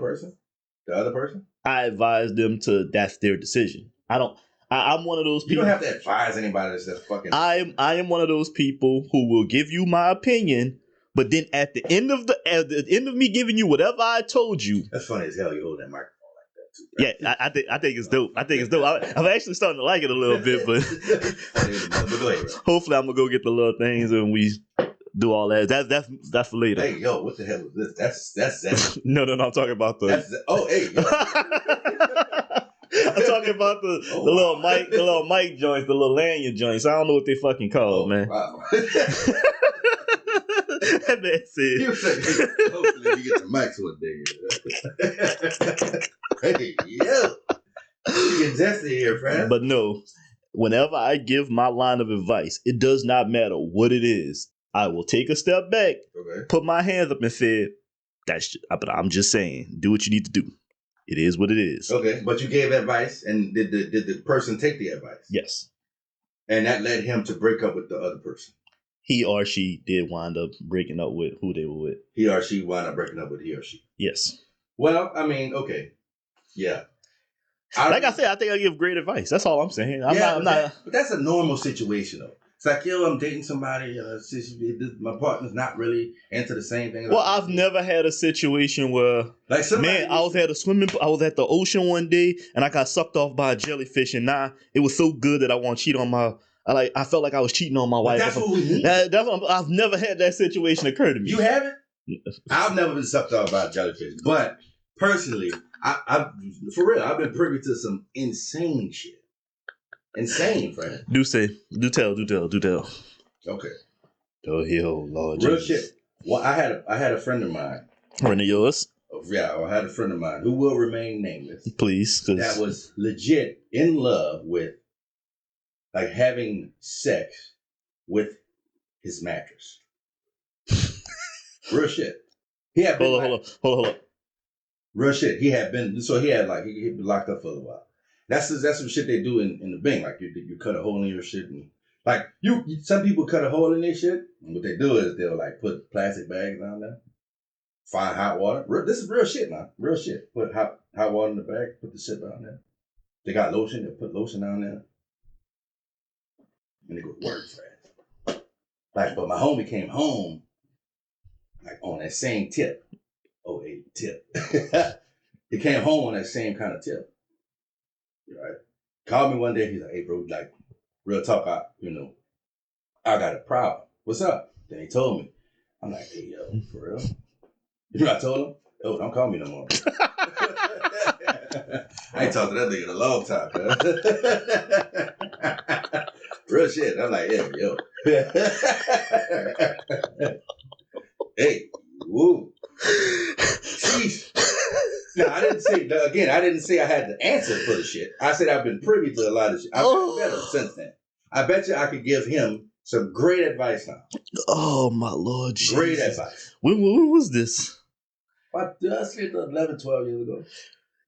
other person? I advised them to. That's their decision. I'm one of those people. You don't have to advise anybody that's fucking. I am one of those people who will give you my opinion, but then at the end of me giving you whatever I told you. That's funny as hell. You hold that microphone like that too. Right? Yeah, I think it's dope. I'm actually starting to like it a little bit, but go ahead, hopefully I'm gonna go get the little things and we do all that. That's for later. Hey, yo, what the hell is this? That's No, I'm talking about the. Hey. Yo. I'm talking about the little mic joints, the little lanyard joints. I don't know what they fucking called, man. Wow. That man said. Hopefully you get the mics one day. Hey, yo. You get zesty here, friend. But no, whenever I give my line of advice, it does not matter what it is. I will take a step back, put my hands up and say, but I'm just saying, do what you need to do. It is what it is. Okay, but you gave advice, and did the person take the advice? Yes. And that led him to break up with the other person? He or she did wind up breaking up with who they were with. He or she wound up breaking up with he or she? Yes. Well, I mean, okay. Yeah. I said, I think I give great advice. That's all I'm saying. But that's a normal situation, though. It's like, yo, I'm dating somebody. My partner's not really into the same thing. Well, I've never had a situation where, I was at I was at the ocean one day and I got sucked off by a jellyfish, and now it was so good that I want to cheat on I felt like I was cheating on my wife. That's what we need. I've never had that situation occur to me. You haven't? I've never been sucked off by a jellyfish, but personally, for real, I've been privy to some insane shit. Insane, friend. Do tell. Okay. Oh, hell, Lord Real Jesus. shit. Well, I had a friend of mine. Friend of yours? I had a friend of mine who will remain nameless. Please, because that was legit in love with, like, having sex with his mattress. Real shit. He had been hold on. Real shit. He had been been locked up for a little while. That's some shit they do in the Bing. Like you cut a hole in your shit and like some people cut a hole in their shit. And what they do is they'll like put plastic bags down there, find hot water. This is real shit now. Real shit. Put hot water in the bag. Put the shit down there. They got lotion. They put lotion down there, and they go work fast. Like, but my homie came home like on that same tip. 08 tip. He came home on that same kind of tip. Right? Called me one day. He's like, "Hey, bro, like, real talk. I got a problem. What's up?" Then he told me. I'm like, "Hey, yo, for real?" You know what I told him? "Yo, don't call me no more." I ain't talked to that nigga in a long time, man. Real shit. I'm like, "Yeah, yo." Hey, woo. Sheesh. No, I didn't say I had the answer for the shit. I said I've been privy to a lot of shit. I've been better since then. I bet you I could give him some great advice now. Oh, my Lord Jesus. Great advice. When was this? I said 11, 12 years ago.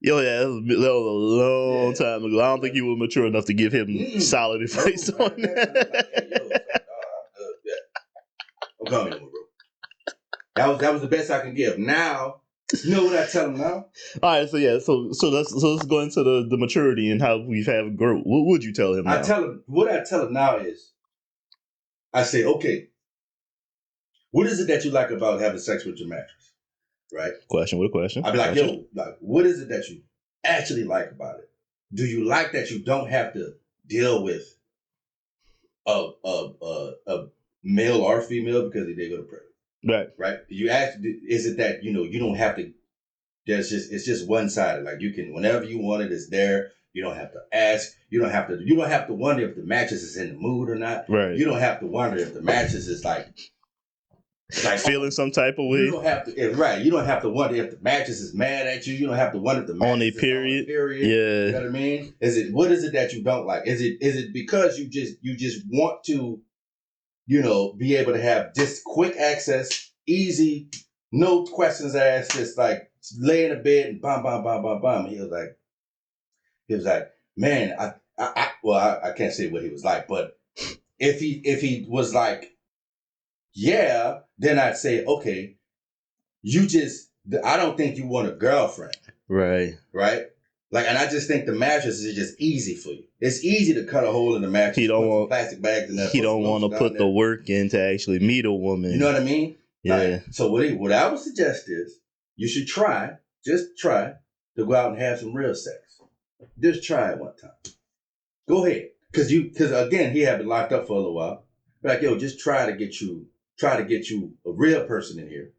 Yo, yeah, that was a long time ago. I don't think you were mature enough to give him solid advice on that. I'm coming over, bro. That was the best I can give. Now, you know what I tell him now? All right, so let's go into the maturity and how we've had growth. What would you tell him now? What I tell him now is, I say, okay, what is it that you like about having sex with your mattress? Right? Question with a question. I'd be like, yo, like, what is it that you actually like about it? Do you like that you don't have to deal with a male or female because they go to prison? Right? Is it that, you don't have to, it's just one-sided. Like, you can, whenever you want it, it's there. You don't have to ask. You don't have to wonder if the mattress is in the mood or not. Right. You don't have to wonder if the mattress is like feeling some type of way. You don't have to, right? You don't have to wonder if the mattress is mad at you. You don't have to wonder if the mattress on a period. Yeah. You know what I mean? What is it that you don't like? Is it because you just want to, be able to have just quick access, easy, no questions asked, just like lay in a bed and bam, bam, bam, bam, bam. He was like, man, I can't say what he was like, but if he was like, yeah, then I'd say, okay, I don't think you want a girlfriend. Right. Right? Like, and I just think the mattress is just easy for you. It's easy to cut a hole in the mattress. He don't want plastic bags in there. He don't want to put the work in to actually meet a woman. You know what I mean? Yeah. Like, so what I would suggest is you should just try to go out and have some real sex. Just try it one time. Go ahead. Because again, he had been locked up for a little while. Like, yo, just try to get you a real person in here.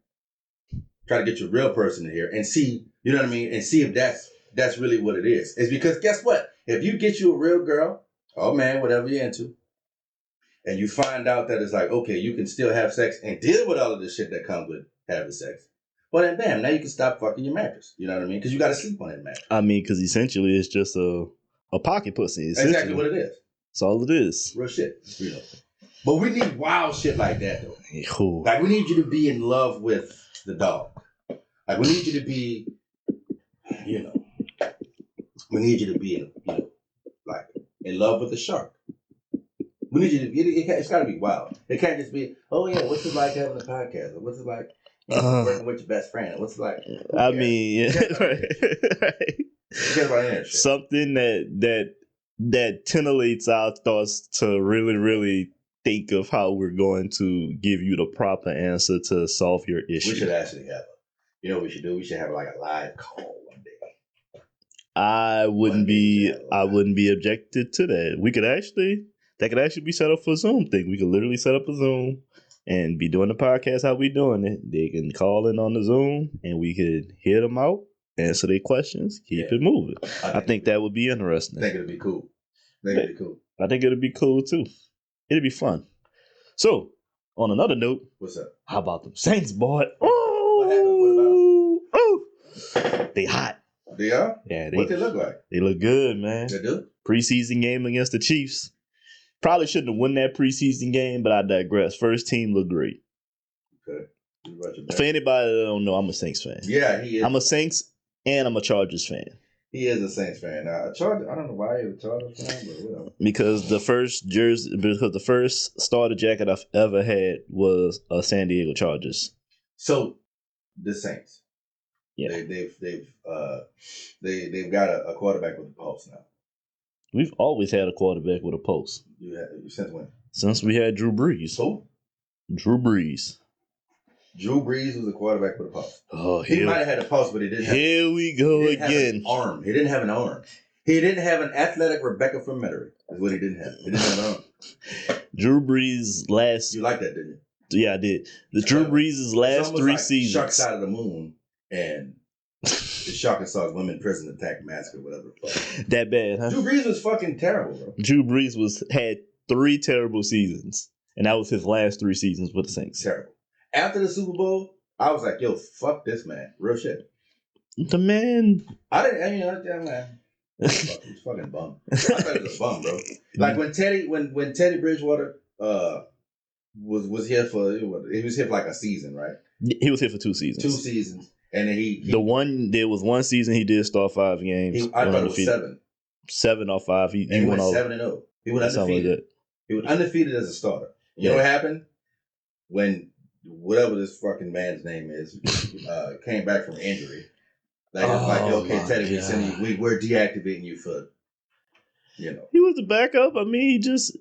Try to get you a real person in here and see, you know what I mean? And see if that's really what it is. It's because guess what? If you get you a real girl, or man, whatever you're into, and you find out that it's like, okay, you can still have sex and deal with all of this shit that comes with having sex. Well, then bam, now you can stop fucking your mattress. You know what I mean? Because you got to sleep on that mattress. I mean, because essentially it's just a pocket pussy. Exactly what it is. That's all it is. Real shit. But we need wild shit like that, though. Cool. Like, we need you to be in love with the dog. Like, we need you to be, we need you to be, like, in love with the shark. We need you to, it's got to be wild. It can't just be, oh, yeah, what's it like having a podcast? Or what's it like working with your best friend? Or what's it like? I mean, right. Forget about that shit. Something that titillates our thoughts to really, really think of how we're going to give you the proper answer to solve your issue. We should actually have what we should do? We should have like a live call one day. I wouldn't be objected to that. That could actually be set up for a Zoom thing. We could literally set up a Zoom and be doing the podcast how we doing it. They can call in on the Zoom and we could hear them out, answer their questions, keep it moving. I think that would be interesting. I think it'd be cool. I think it'd be cool too. It'd be fun. So, on another note, what's up? How about them Saints, boy? What happened? What about? They hot. They are? Yeah, What they look like? They look good, man. They do? Preseason game against the Chiefs. Probably shouldn't have won that preseason game, but I digress. First team looked great. Okay. For anybody that don't know, I'm a Saints fan. Yeah, he is. I'm a Saints and I'm a Chargers fan. He is a Saints fan. I don't know why he's a Chargers fan, but whatever. Because the first starter jacket I've ever had was a San Diego Chargers. So the Saints. Yeah. They've got a quarterback with a pulse now. We've always had a quarterback with a pulse. Since when? Since we had Drew Brees. Who? Drew Brees. Drew Brees was a quarterback with a pulse. Oh, he might have had a pulse, but he didn't. Here we go again. Arm. He didn't have an arm. He didn't have an athletic Rebecca from Metairie. Is what he didn't have. He didn't have an arm. Drew Brees last. You like that, didn't you? Yeah, I did. Drew Brees' last 3 seasons. Shark Side of the Moon and the Shark and Sauce Women Prison Attack Mask or whatever. That bad, huh? Drew Brees was fucking terrible, bro. Drew Brees had 3 terrible seasons, and that was his last 3 seasons with the Saints. Terrible. After the Super Bowl, I was like, yo, fuck this man. Real shit. The man. Man. He's fucking bum. I thought he was a bum, bro. Like when Teddy Bridgewater was here for like a season, right? He was here for 2 seasons. 2 seasons. And then there was 1 season he did start 5 games. I thought it was 7. 7 or 5. He went 7-0. He went undefeated. Like he was undefeated as a starter. You know what happened? When whatever this fucking man's name is came back from injury. Like it's like, okay, Teddy, we're deactivating you for, you know. He was the backup. I mean, he just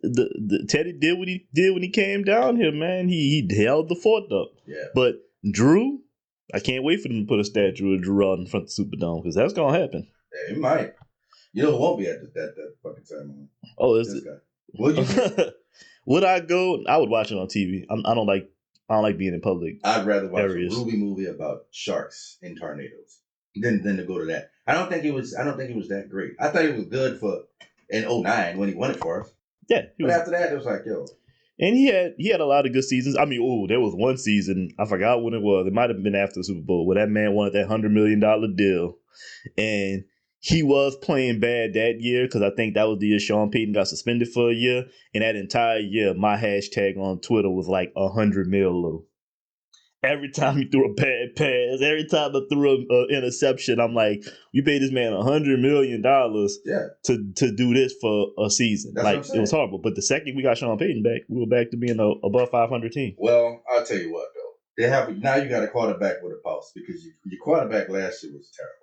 Teddy did what he did when he came down here, man. He held the fort up. Yeah. But Drew, I can't wait for them to put a statue of Drew out in front of the Superdome because that's gonna happen. Yeah, it might. You know, it won't be at that fucking ceremony. Oh, is this it? Guy. Would you? Would I go? I would watch it on TV. I don't like being in public. I'd rather watch areas. a Ruby movie about sharks and tornadoes than to go to that. I don't think he was that great. I thought he was good for in 2009 when he won it for us. Yeah. But after that, it was like, yo. And he had a lot of good seasons. I mean, there was one season, I forgot when it was. It might have been after the Super Bowl, where that man wanted that $100 million deal. And he was playing bad that year because I think that was the year Sean Payton got suspended for a year. And that entire year, my hashtag on Twitter was like 100 mil low. Every time he threw a bad pass, every time I threw an interception, I'm like, you paid this man $100 million to do this for a season. That's like, it was horrible. But the second we got Sean Payton back, we were back to being a above 500 team. Well, I'll tell you what, though. Now you got a quarterback with a pulse because your quarterback last year was terrible.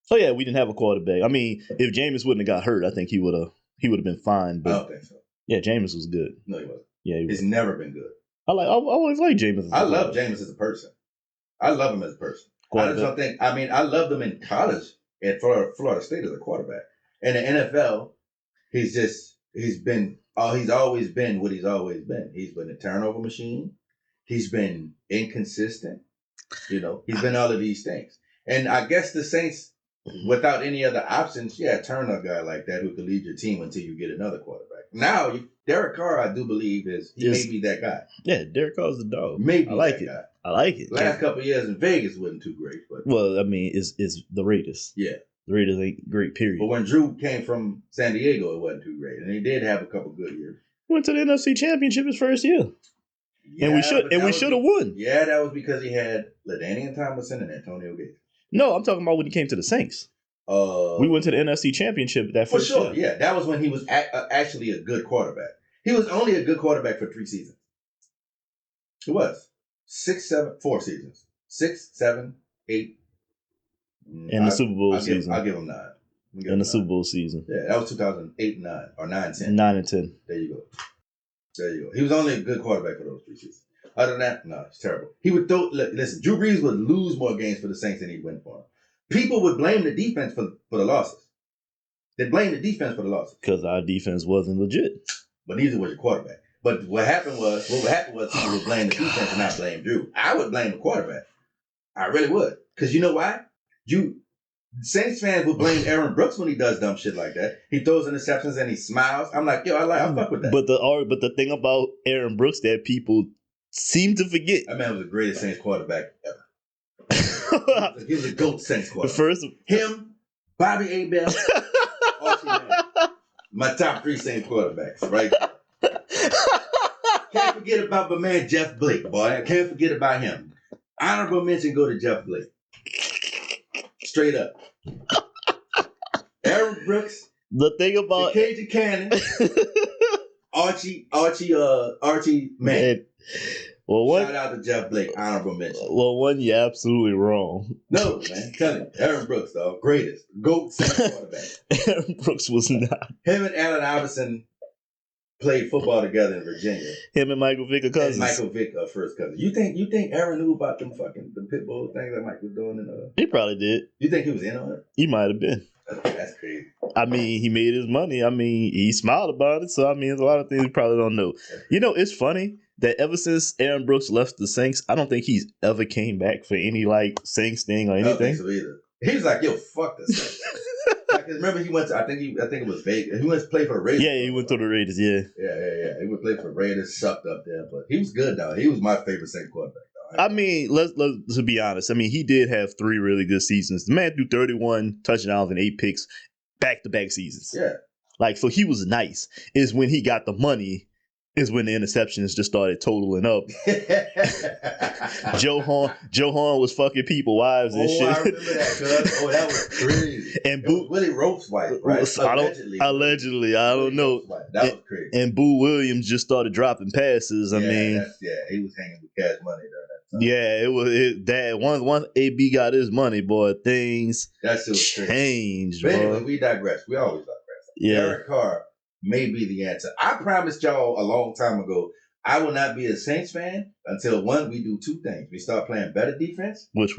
So, yeah, we didn't have a quarterback. I mean, if Jameis wouldn't have got hurt, I think he would have been fine. But I don't think so. Yeah, Jameis was good. No, he wasn't. Yeah, he's never been good. I always liked Jameis. I love Jameis as a person. I love him as a person. I just don't think. I mean, I loved him in college at Florida State as a quarterback. In the NFL, he's always been what he's always been. He's been a turnover machine. He's been inconsistent. You know, he's been all of these things. And I guess the Saints, without any other options, turn a guy like that who could lead your team until you get another quarterback. Now, Derek Carr, I do believe may be that guy. Yeah, Derek Carr's the dog. Maybe I like that it. Guy. I like it. Last couple of years in Vegas wasn't too great, but well, I mean, it's the Raiders. Yeah, the Raiders ain't great. Period. But when Drew came from San Diego, it wasn't too great, and he did have a couple good years. Went to the NFC Championship his first year, and we should have won. Yeah, that was because he had LaDainian Tomlinson and Antonio Gates. No, I'm talking about when he came to the Saints. We went to the NFC Championship that first year. Yeah, that was when he was actually a good quarterback. He was only a good quarterback for 3 seasons. He was 4 seasons, 6, 7, 8. And the Super Bowl season. I'll give him 9. And the Super Bowl season. Yeah, that was 2008 and 9 or 9 10. 9 and 10. There you go. He was only a good quarterback for those 3 seasons. Other than that, no, it's terrible. He would listen, Drew Brees would lose more games for the Saints than he'd win for them. People would blame the defense for the losses. They blame the defense for the losses. Because our defense wasn't legit. But neither was your quarterback. But what happened was people would blame the defense and not blame Drew. I would blame the quarterback. I really would. Because you know why? Saints fans would blame Aaron Brooks when he does dumb shit like that. He throws interceptions and he smiles. I'm like, yo, I fuck with that. But the thing about Aaron Brooks that people seem to forget. That man was the greatest Saints quarterback ever. He was a GOAT Saints quarterback. First, him, Bobby Abel, Archie Manning. My top 3 Saints quarterbacks, right? Can't forget about my man Jeff Blake, boy. I can't forget about him. Honorable mention go to Jeff Blake. Straight up. Aaron Brooks. The thing about the Cajun Cannon. Archie Manning. Shout out to Jeff Blake. Honorable mention. Well, one, you're absolutely wrong. No, man. Tell him. Aaron Brooks, dog. Greatest. GOAT Saints quarterback. Aaron Brooks was not. Him and Allen Iverson played football together in Virginia. Him and Michael Vick are cousins. And Michael Vick, first cousin. You think Aaron knew about them fucking the pit bull thing that Mike was doing in He probably did. You think he was in on it? He might have been. That's crazy. I mean, he made his money. I mean, he smiled about it. So I mean, there's a lot of things we probably don't know. You know, it's funny that ever since Aaron Brooks left the Saints, I don't think he's ever came back for any like Saints thing or anything. I don't think so either. He was like, "Yo, fuck the Saints." Like, remember, he went to I think it was Vegas. He went to play for the Raiders. Yeah, he went to the Raiders. Yeah. He went to play for the Raiders. Sucked up there, but he was good though. He was my favorite Saints quarterback. I mean, let's to be honest. I mean, he did have 3 really good seasons. The man threw 31 touchdowns and 8 picks, back-to-back seasons. Yeah. Like, so he was nice. Is when he got the money, is when the interceptions just started totaling up. Joe Horn was fucking people wives and shit. I remember that, cuz. Oh, that was crazy. And Willie Rope's wife, right? Allegedly, I don't know. That was crazy. And Boo Williams just started dropping passes. I mean, he was hanging with Cash Money during that time. Yeah, it was that once AB got his money, boy, things changed. But anyway, we digress. We always digress. Yeah. Derek Carr may be the answer. I promised y'all a long time ago I will not be a Saints fan until we do 2 things. We start playing better defense, which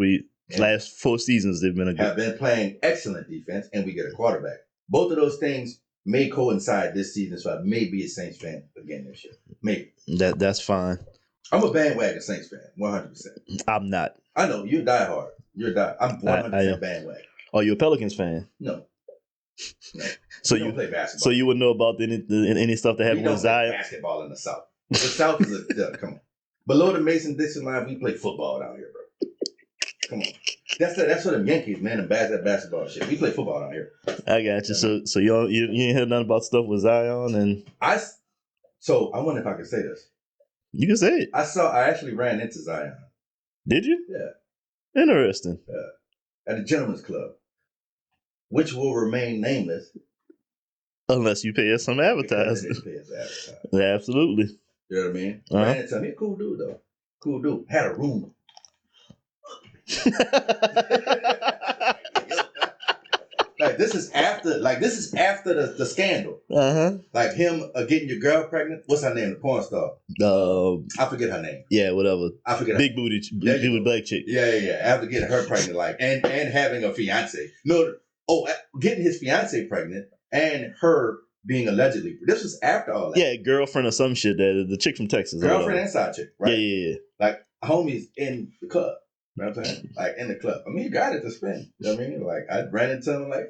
last 4 seasons they've been playing excellent defense, and we get a quarterback. Both of those things may coincide this season, so I may be a Saints fan again this year. Maybe. That's fine. I'm a bandwagon Saints fan, 100%. I'm not. I know you're diehard. I'm 100% bandwagon. Are you a Pelicans fan? No. So you don't play basketball. So you would know about any stuff that happened with Zion? Play basketball in the South. The South is come on. Below the Mason-Dixon line, we play football down here, bro. Come on. That's for the Yankees, man, and that basketball shit. We play football down here. I got you. So you ain't heard nothing about stuff with Zion and So I wonder if I can say this. You can say it. I actually ran into Zion. Did you? Yeah. Interesting. At a gentleman's club, which will remain nameless. Unless you pay us some advertising. Absolutely. You know what I mean? Ran into him. He's a cool dude, though. Cool dude. Had a room. This is after the scandal. Like him getting your girl pregnant. What's her name? The porn star. I forget her name. Yeah, whatever. I forget. Big booty black chick. Yeah. After getting her pregnant, and having a fiance. Getting his fiance pregnant and her being allegedly. This was after all that. Yeah, girlfriend or some shit. The chick from Texas. Girlfriend and side chick. Right. Yeah. Like homies in the club. You know what I'm saying? Like in the club. I mean, you got it to spend. You know what I mean? Like I ran into him I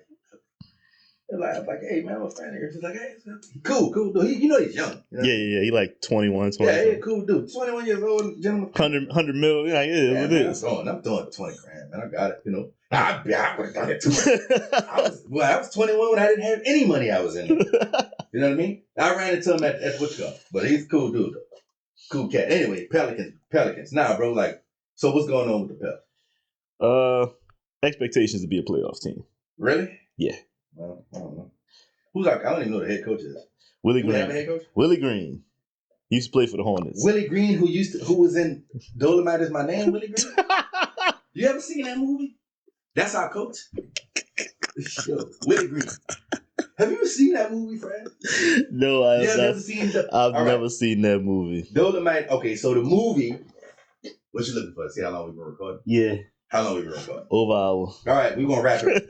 was like, hey man, I'm a fan here. He's like, hey, cool dude. He's young. You know? Yeah. He like 21, 20. Yeah, cool dude. 21 years old, gentleman. 100 mil. Yeah, it is. I'm throwing 20 grand, man. I got it. I would have done it too. I was 21 when I didn't have any money. I was in it. You know what I mean? I ran into him at Woodcup, but he's a cool dude though. Cool cat. Anyway, Pelicans. Nah, bro. Like, so what's going on with the Pelicans? Expectations to be a playoff team. Really? Yeah. Well, I don't know. I don't even know who the head coach is. Willie Green. Have a head coach? Willie Green. He used to play for the Hornets. Willie Green, who was in Dolomite Is My Name, Willie Green? You ever seen that movie? That's our coach. Yo, Willie Green. Have you ever seen that movie, Fred? No, I've never seen that movie. Dolomite. Okay, so the movie. What you looking for? See how long we've been recording? Yeah. How long we been recording? Over an hour. All right, we're gonna wrap it.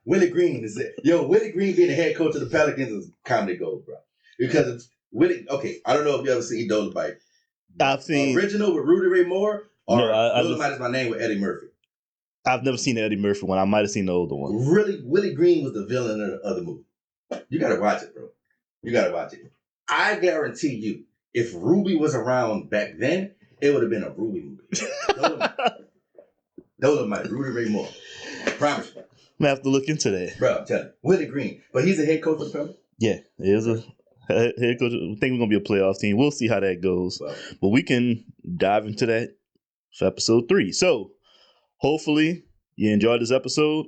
Willie Green is it? Yo, Willie Green being the head coach of the Pelicans is comedy gold, bro. Because it's Willie. Okay, I don't know if you ever seen Dolomite. I've seen original with Rudy Ray Moore or Dolomite Is My Name with Eddie Murphy. I've never seen the Eddie Murphy one. I might have seen the older one. Really, Willie Green was the villain of the movie. You gotta watch it, bro. You gotta watch it. I guarantee you, if Ruby was around back then, it would have been a Ruby movie. Dolomite, Rudy Ray Moore. Promise you. I'm gonna have to look into that. Bro, I'm telling you. Willie Green. But he's a head coach for the Pelicans? Yeah, it is a head coach. I think we're gonna be a playoff team. We'll see how that goes. Well, But we can dive into that for episode 3. So hopefully you enjoyed this episode.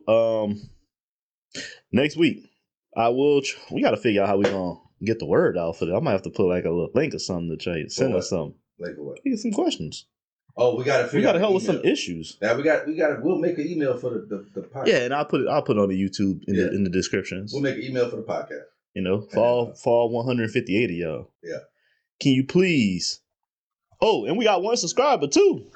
Next week, we gotta figure out how we gonna get the word out for that. I might have to put like a little link or something to try to send us something. Like what? Get some questions. Oh, we gotta figure out. We gotta help with some issues. Now we'll make an email for the podcast. Yeah, and I'll put it on the YouTube in the descriptions. We'll make an email for the podcast. You know, for all 158 of y'all. Yeah. Can you please? Oh, and we got 1 subscriber too.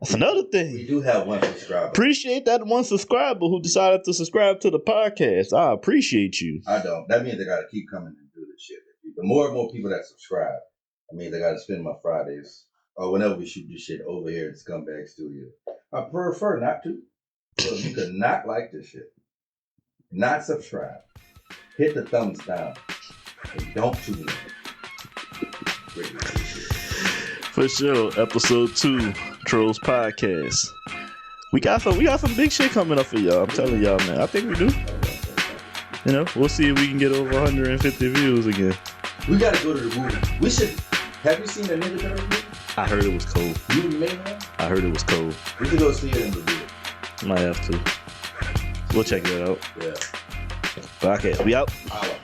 That's another thing. We do have 1 subscriber. Appreciate that 1 subscriber who decided to subscribe to the podcast. I appreciate you. I don't. That means they gotta keep coming and do this shit. The more and more people that subscribe, I mean, they gotta spend my Fridays or whenever we shoot this shit over here in Scumbag Studio. I prefer not to. So if you could not like this shit, not subscribe, hit the thumbs down, and don't tune in. Greatly appreciate it. For sure, episode 2, Trollz Podcast. We got some big shit coming up for y'all. I'm telling y'all, man. I think we do. You know, we'll see if we can get over 150 views again. We gotta go to the movie. We should. Have you seen the Ninja Turtles movie? I heard it was cold. You made one? I heard it was cold. We should go see it and review it. Might have to. We'll check that out. Yeah. Okay, we out. Holla.